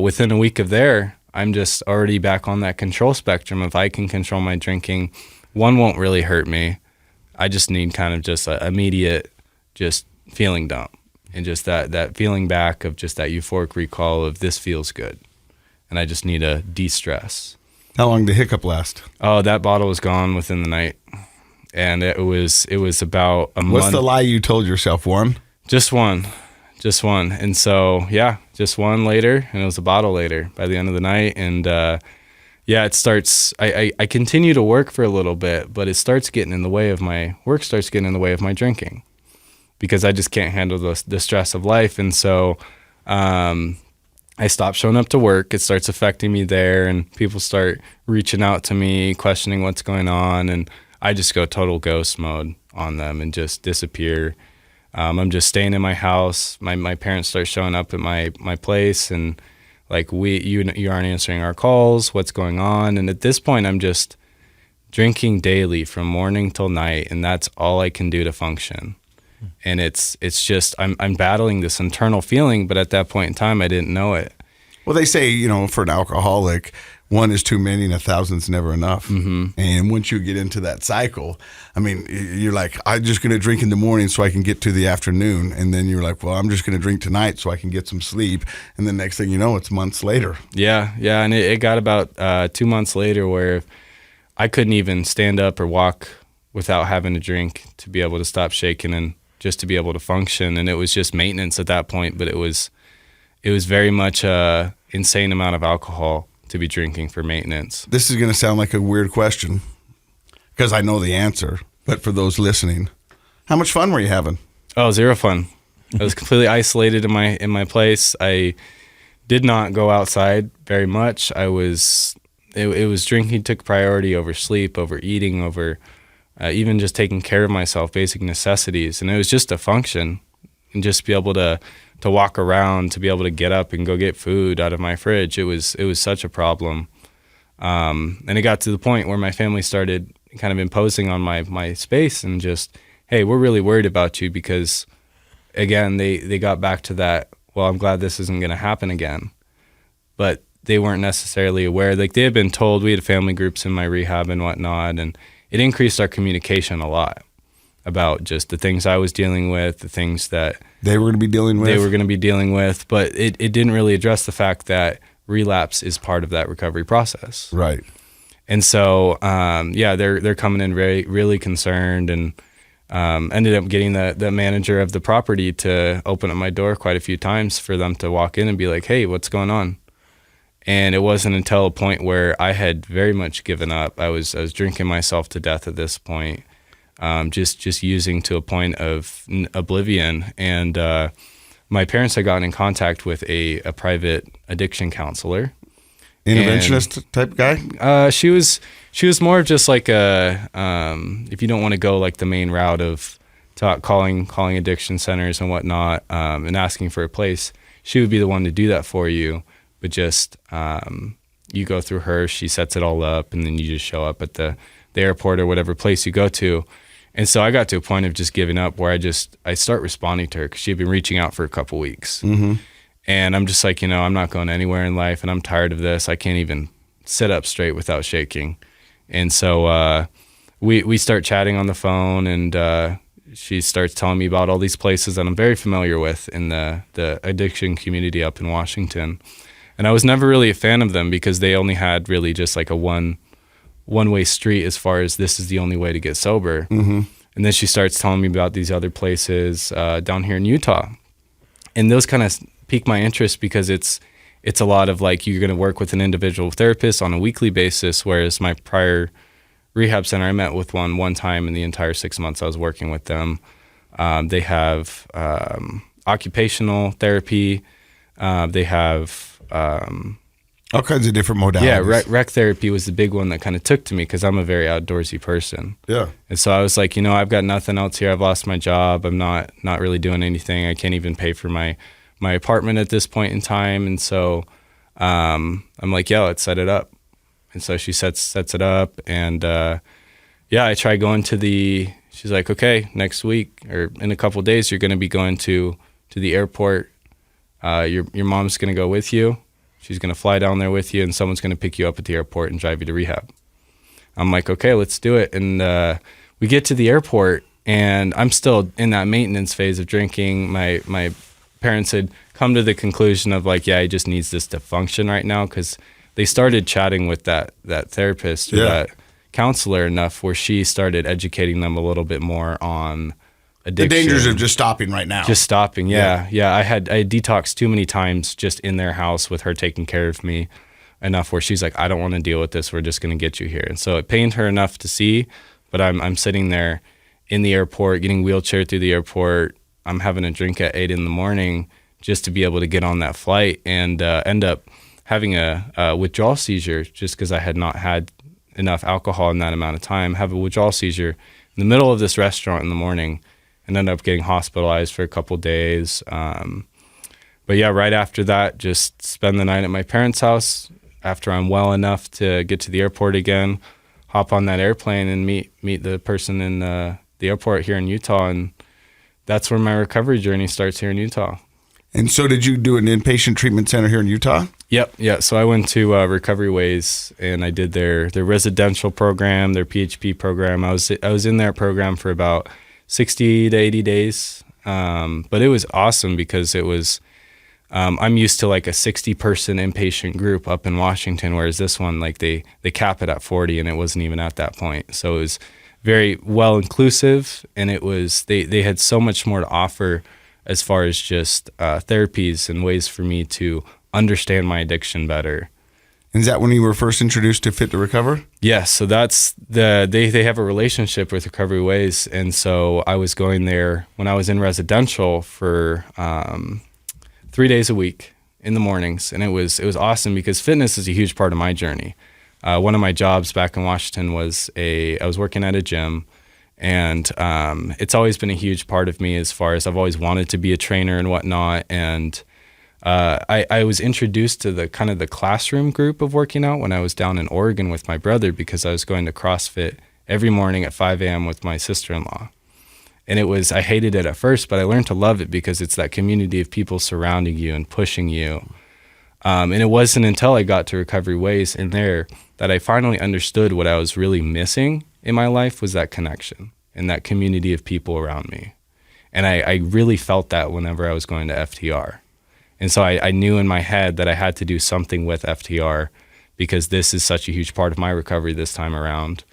within a week of there, I'm just already back on that control spectrum. If I can control my drinking, one won't really hurt me. I just need kind of just an immediate just feeling dump, and just that feeling back of just that euphoric recall of this feels good. And I just need a de-stress. How long did the hiccup last? Oh, that bottle was gone within the night. And it was about a month. What's the lie you told yourself? One? Just one. And so, yeah, just one later, and it was a bottle later by the end of the night. And it starts, I continue to work for a little bit, but it starts getting in the way of my drinking, because I just can't handle the stress of life. And so I stopped showing up to work. It starts affecting me there, and people start reaching out to me, questioning what's going on, and I just go total ghost mode on them and just disappear. I'm just staying in my house. My parents start showing up at my place, and like, you aren't answering our calls. What's going on? And at this point, I'm just drinking daily from morning till night, and that's all I can do to function. And it's just I'm battling this internal feeling, but at that point in time, I didn't know it. Well, they say, for an alcoholic, one is too many and 1,000's never enough. Mm-hmm. And once you get into that cycle, I mean, you're like, I'm just going to drink in the morning so I can get to the afternoon. And then you're like, well, I'm just going to drink tonight so I can get some sleep. And the next thing you know, it's months later. Yeah. And it got about 2 months later where I couldn't even stand up or walk without having a drink to be able to stop shaking and just to be able to function. And it was just maintenance at that point, but it was very much a insane amount of alcohol to be drinking for maintenance. This is going to sound like a weird question because I know the answer, but for those listening, how much fun were you having? Oh, zero fun. I was completely isolated in my place. I did not go outside very much. It was drinking took priority over sleep, over eating, over even just taking care of myself, basic necessities. And it was just to function and just be able to walk around, to be able to get up and go get food out of my fridge. It was such a problem. And it got to the point where my family started kind of imposing on my space and just, hey, we're really worried about you, because again, they got back to that, well, I'm glad this isn't going to happen again. But they weren't necessarily aware. Like, they had been told, we had family groups in my rehab and whatnot, and it increased our communication a lot about just the things I was dealing with, the things that they were going to be dealing with. But it didn't really address the fact that relapse is part of that recovery process. Right. And so, they're coming in really concerned, and ended up getting the manager of the property to open up my door quite a few times for them to walk in and be like, hey, what's going on? And it wasn't until a point where I had very much given up. I was drinking myself to death at this point. Just using to a point of oblivion. And my parents had gotten in contact with a private addiction counselor. Interventionist type guy? She was more of just like a, if you don't want to go like the main route of calling addiction centers and whatnot, and asking for a place, she would be the one to do that for you. But just you go through her, she sets it all up, and then you just show up at the airport or whatever place you go to. And so I got to a point of just giving up, where I start responding to her, because she had been reaching out for a couple weeks. Mm-hmm. And I'm just like, I'm not going anywhere in life, and I'm tired of this. I can't even sit up straight without shaking. And so we start chatting on the phone, and she starts telling me about all these places that I'm very familiar with in the addiction community up in Washington. And I was never really a fan of them, because they only had really just like a one-way street as far as this is the only way to get sober. Mm-hmm. And then she starts telling me about these other places down here in Utah. And those kind of pique my interest, because it's a lot of like, you're going to work with an individual therapist on a weekly basis, whereas my prior rehab center, I met with one time in the entire 6 months I was working with them. They have occupational therapy. They have all kinds of different modalities. Yeah, rec therapy was the big one that kind of took to me, because I'm a very outdoorsy person. Yeah. And so I was like, I've got nothing else here. I've lost my job. I'm not really doing anything. I can't even pay for my apartment at this point in time. And so I'm like, yeah, let's set it up. And so she sets it up, and yeah, I tried going she's like, okay, next week or in a couple of days, you're going to be going to the airport. Your mom's going to go with you. She's going to fly down there with you, and someone's going to pick you up at the airport and drive you to rehab. I'm like, okay, let's do it. And we get to the airport, and I'm still in that maintenance phase of drinking. My parents had come to the conclusion of like, yeah, he just needs this to function right now, because they started chatting with that therapist or that counselor enough where she started educating them a little bit more on addiction. The dangers of just stopping right now. Just stopping, yeah. I had detoxed too many times just in their house with her taking care of me enough where she's like, I don't want to deal with this. We're just going to get you here. And so it pained her enough to see, but I'm sitting there in the airport, getting wheelchaired through the airport. I'm having a drink at 8 a.m. just to be able to get on that flight, and end up having a withdrawal seizure just because I had not had enough alcohol in that amount of time. Have a withdrawal seizure in the middle of this restaurant in the morning, and ended up getting hospitalized for a couple days. But yeah, right after that, just spend the night at my parents' house after I'm well enough to get to the airport again, hop on that airplane and meet the person in the airport here in Utah. And that's where my recovery journey starts, here in Utah. And so did you do an inpatient treatment center here in Utah? Yep. Yeah. So I went to Recovery Ways, and I did their residential program, their PHP program. I was in that program for about 60 to 80 days. But it was awesome because it was, I'm used to like a 60-person inpatient group up in Washington, whereas this one, like they cap it at 40, and it wasn't even at that point. So it was very well inclusive, and it was, they had so much more to offer as far as just therapies and ways for me to understand my addiction better. Is that when you were first introduced to Fit to Recover? Yes. So that's they have a relationship with Recovery Ways. And so I was going there when I was in residential for 3 days a week in the mornings. And it was awesome because fitness is a huge part of my journey. One of my jobs back in Washington was I was working at a gym. And it's always been a huge part of me as far as I've always wanted to be a trainer and whatnot. And I was introduced to the kind of the classroom group of working out when I was down in Oregon with my brother, because I was going to CrossFit every morning at 5 a.m. with my sister-in-law. And I hated it at first, but I learned to love it because it's that community of people surrounding you and pushing you. And it wasn't until I got to Recovery Ways in there that I finally understood what I was really missing in my life was that connection and that community of people around me. And I really felt that whenever I was going to FTR. And so I knew in my head that I had to do something with FTR because this is such a huge part of my recovery this time around.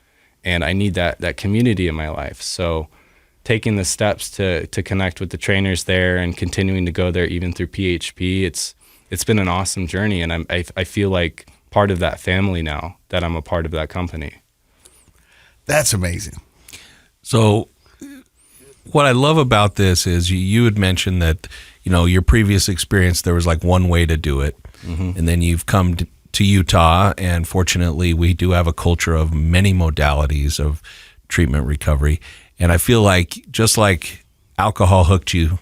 And I need that community in my life. So taking the steps to connect with the trainers there and continuing to go there even through PHP, it's been an awesome journey. And I feel like part of that family now, that I'm a part of that company. That's amazing. So what I love about this is you had mentioned that, your previous experience, there was like one way to do it. Mm-hmm. And then you've come to Utah, and fortunately we do have a culture of many modalities of treatment recovery. And I feel like just like alcohol hooked you,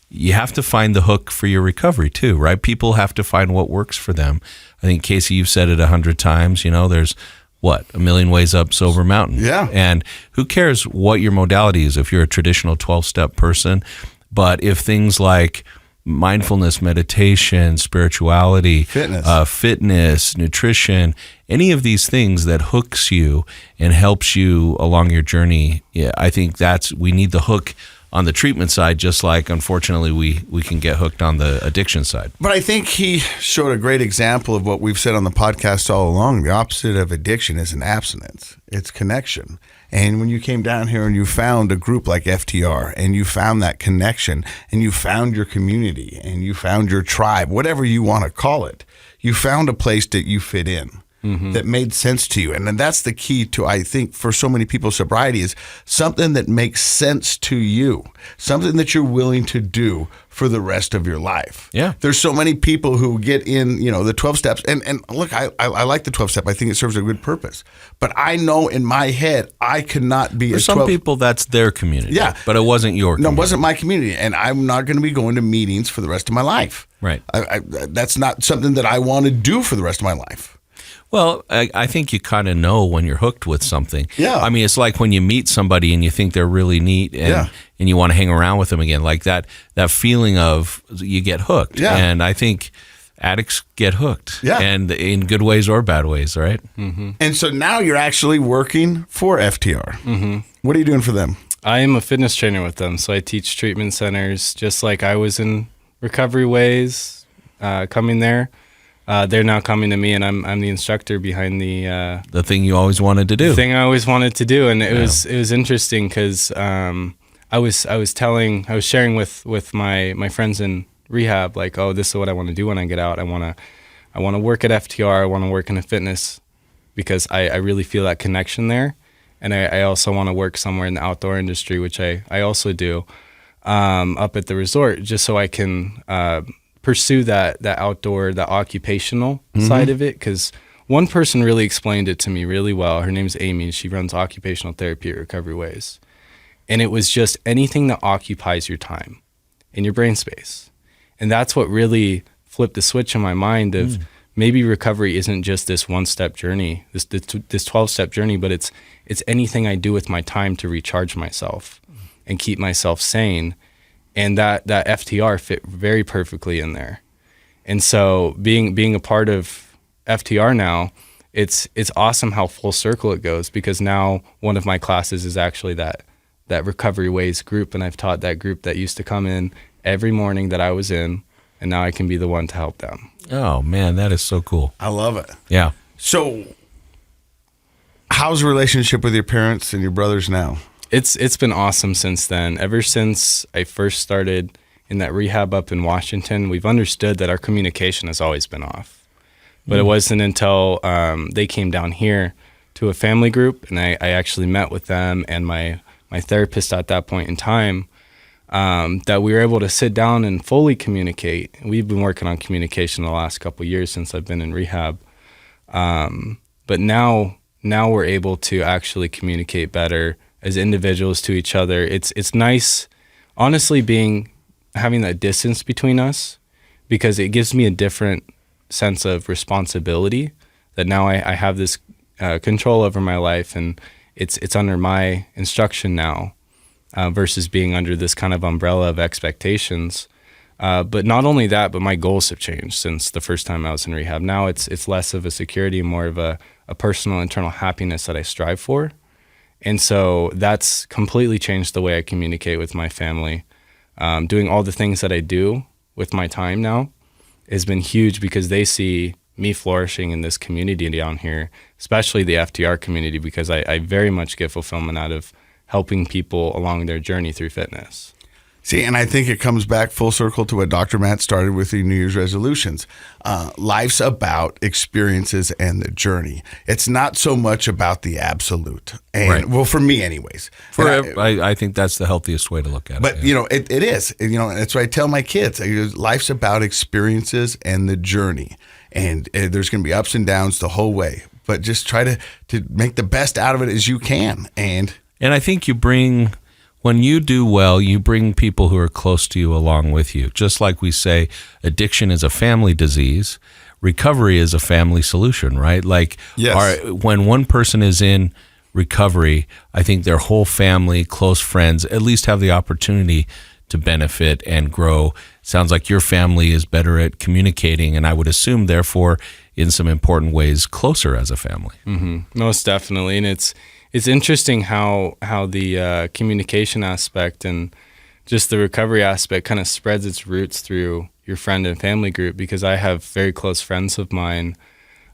you have to find the hook for your recovery too, right? People have to find what works for them. I think, Casey, you've said it 100 times, there's a million ways up Sober Mountain. Yeah. And who cares what your modality is if you're a traditional 12-step person, but if things like mindfulness, meditation, spirituality, fitness, nutrition, any of these things that hooks you and helps you along your journey, I think we need the hook on the treatment side, just like, unfortunately, we can get hooked on the addiction side. But I think he showed a great example of what we've said on the podcast all along. The opposite of addiction is an abstinence. It's connection. And when you came down here and you found a group like FTR and you found that connection and you found your community and you found your tribe, whatever you want to call it, you found a place that you fit in. Mm-hmm. That made sense to you. And that's the key to, I think, for so many people, sobriety is something that makes sense to you, something that you're willing to do for the rest of your life. Yeah. There's so many people who get in, the 12 steps. And look, I like the 12 step. I think it serves a good purpose. But I know in my head, I cannot be for some people, that's their community. Yeah. But it wasn't your community. No, it wasn't my community. And I'm not going to be going to meetings for the rest of my life. Right. That's not something that I want to do for the rest of my life. Well, I think you kind of know when you're hooked with something. Yeah. I mean, it's like when you meet somebody and you think they're really neat and you want to hang around with them again, like that feeling of you get hooked. Yeah. And I think addicts get hooked. Yeah. And in good ways or bad ways, right? Mm-hmm. And so now you're actually working for FTR. Mm-hmm. What are you doing for them? I am a fitness trainer with them, so I teach treatment centers just like I was in recovery ways coming there. They're now coming to me, and I'm the instructor behind the thing you always wanted to do. The thing I always wanted to do, and it was interesting because I was sharing with my friends in rehab, like, oh, this is what I want to do when I get out. I want to work at FTR. I want to work in a fitness because I really feel that connection there, and I also want to work somewhere in the outdoor industry, which I also do up at the resort, just so I can pursue that outdoor, that occupational side of it. Because one person really explained it to me really well. Her name's Amy. She runs occupational therapy at Recovery Ways. And it was just anything that occupies your time in your brain space. And that's what really flipped the switch in my mind of maybe recovery isn't just this one-step journey, this 12-step journey, but it's anything I do with my time to recharge myself and keep myself sane. And that FTR fit very perfectly in there. And so being a part of FTR now, it's awesome how full circle it goes, because now one of my classes is actually that Recovery Ways group, and I've taught that group that used to come in every morning that I was in, and now I can be the one to help them. Oh, man, that is so cool. I love it. Yeah. So how's the relationship with your parents and your brothers now? It's been awesome since then. Ever since I first started in that rehab up in Washington, we've understood that our communication has always been off. But it wasn't until they came down here to a family group, and I actually met with them and my therapist at that point in time, that we were able to sit down and fully communicate. We've been working on communication the last couple of years since I've been in rehab. But now we're able to actually communicate better as individuals to each other. It's nice, honestly, having that distance between us, because it gives me a different sense of responsibility that now I have this control over my life, and it's under my instruction now, versus being under this kind of umbrella of expectations. But not only that, but my goals have changed since the first time I was in rehab. Now it's less of a security and more of a personal internal happiness that I strive for. And so that's completely changed the way I communicate with my family. Doing all the things that I do with my time now has been huge, because they see me flourishing in this community down here, especially the FTR community, because I very much get fulfillment out of helping people along their journey through fitness. See, and I think it comes back full circle to what Dr. Matt started with the New Year's resolutions. Life's about experiences and the journey. It's not so much about the absolute. And Right. well, for me anyways. I think that's the healthiest way to look at it. But, it is. And that's what I tell my kids. Life's about experiences and the journey. And there's going to be ups and downs the whole way. But just try to make the best out of it as you can. And I think when you do well, you bring people who are close to you along with you. Just like we say, addiction is a family disease, recovery is a family solution, right? Like, yes. When one person is in recovery, I think their whole family, close friends, at least have the opportunity to benefit and grow. Sounds like your family is better at communicating, and I would assume, therefore, in some important ways, closer as a family. Mm-hmm. Most definitely. And it's interesting how the communication aspect and just the recovery aspect kind of spreads its roots through your friend and family group, because I have very close friends of mine.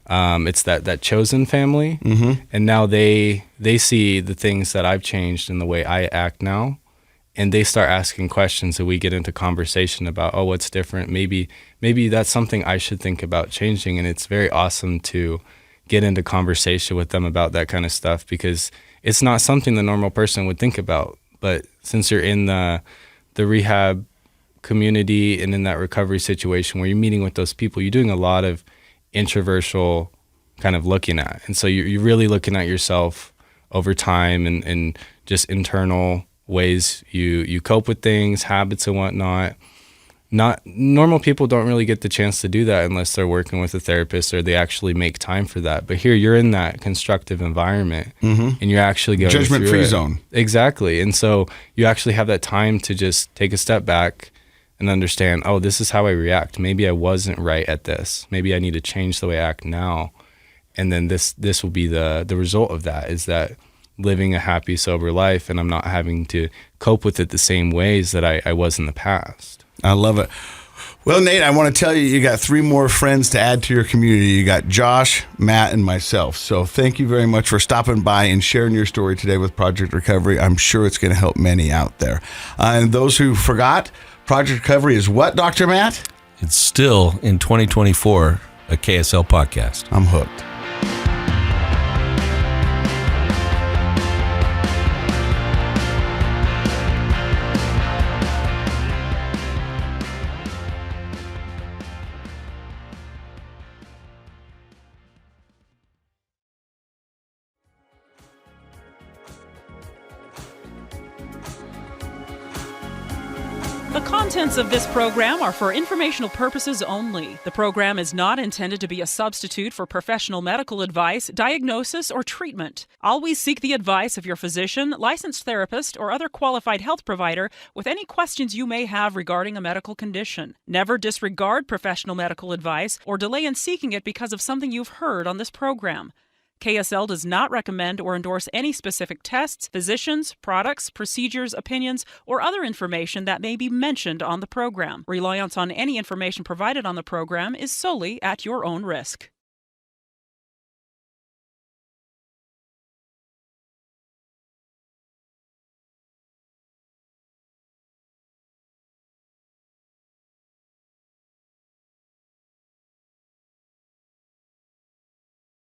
It's that chosen family. mm-hmm. And now they see the things that I've changed in the way I act now, and they start asking questions, and we get into conversation about, oh, what's different? Maybe that's something I should think about changing. And it's very awesome to get into conversation with them about that kind of stuff, because it's not something the normal person would think about. But since you're in the rehab community and in that recovery situation where you're meeting with those people, you're doing a lot of introversial kind of looking at. And so you're really looking at yourself over time and just internal ways you cope with things, habits and whatnot. not normal people don't really get the chance to do that unless they're working with a therapist or they actually make time for that. But here you're in that constructive environment and you're actually going Judgment-free zone. Exactly. And so you actually have that time to just take a step back and understand, oh, this is how I react. Maybe I wasn't right at this. Maybe I need to change the way I act now. And then this will be the result of that, is that living a happy, sober life, and I'm not having to cope with it the same ways that I was in the past. I love it. Well, Nate, I want to tell you, you got 3 more friends to add to your community. You got Josh, Matt, and myself. So thank you very much for stopping by and sharing your story today with Project Recovery. I'm sure it's going to help many out there. And those who forgot, Project Recovery is what, Dr. Matt? It's still in 2024 a KSL podcast. I'm hooked. The contents of this program are for informational purposes only. The program is not intended to be a substitute for professional medical advice, diagnosis, or treatment. Always seek the advice of your physician, licensed therapist, or other qualified health provider with any questions you may have regarding a medical condition. Never disregard professional medical advice or delay in seeking it because of something you've heard on this program. KSL does not recommend or endorse any specific tests, physicians, products, procedures, opinions, or other information that may be mentioned on the program. Reliance on any information provided on the program is solely at your own risk.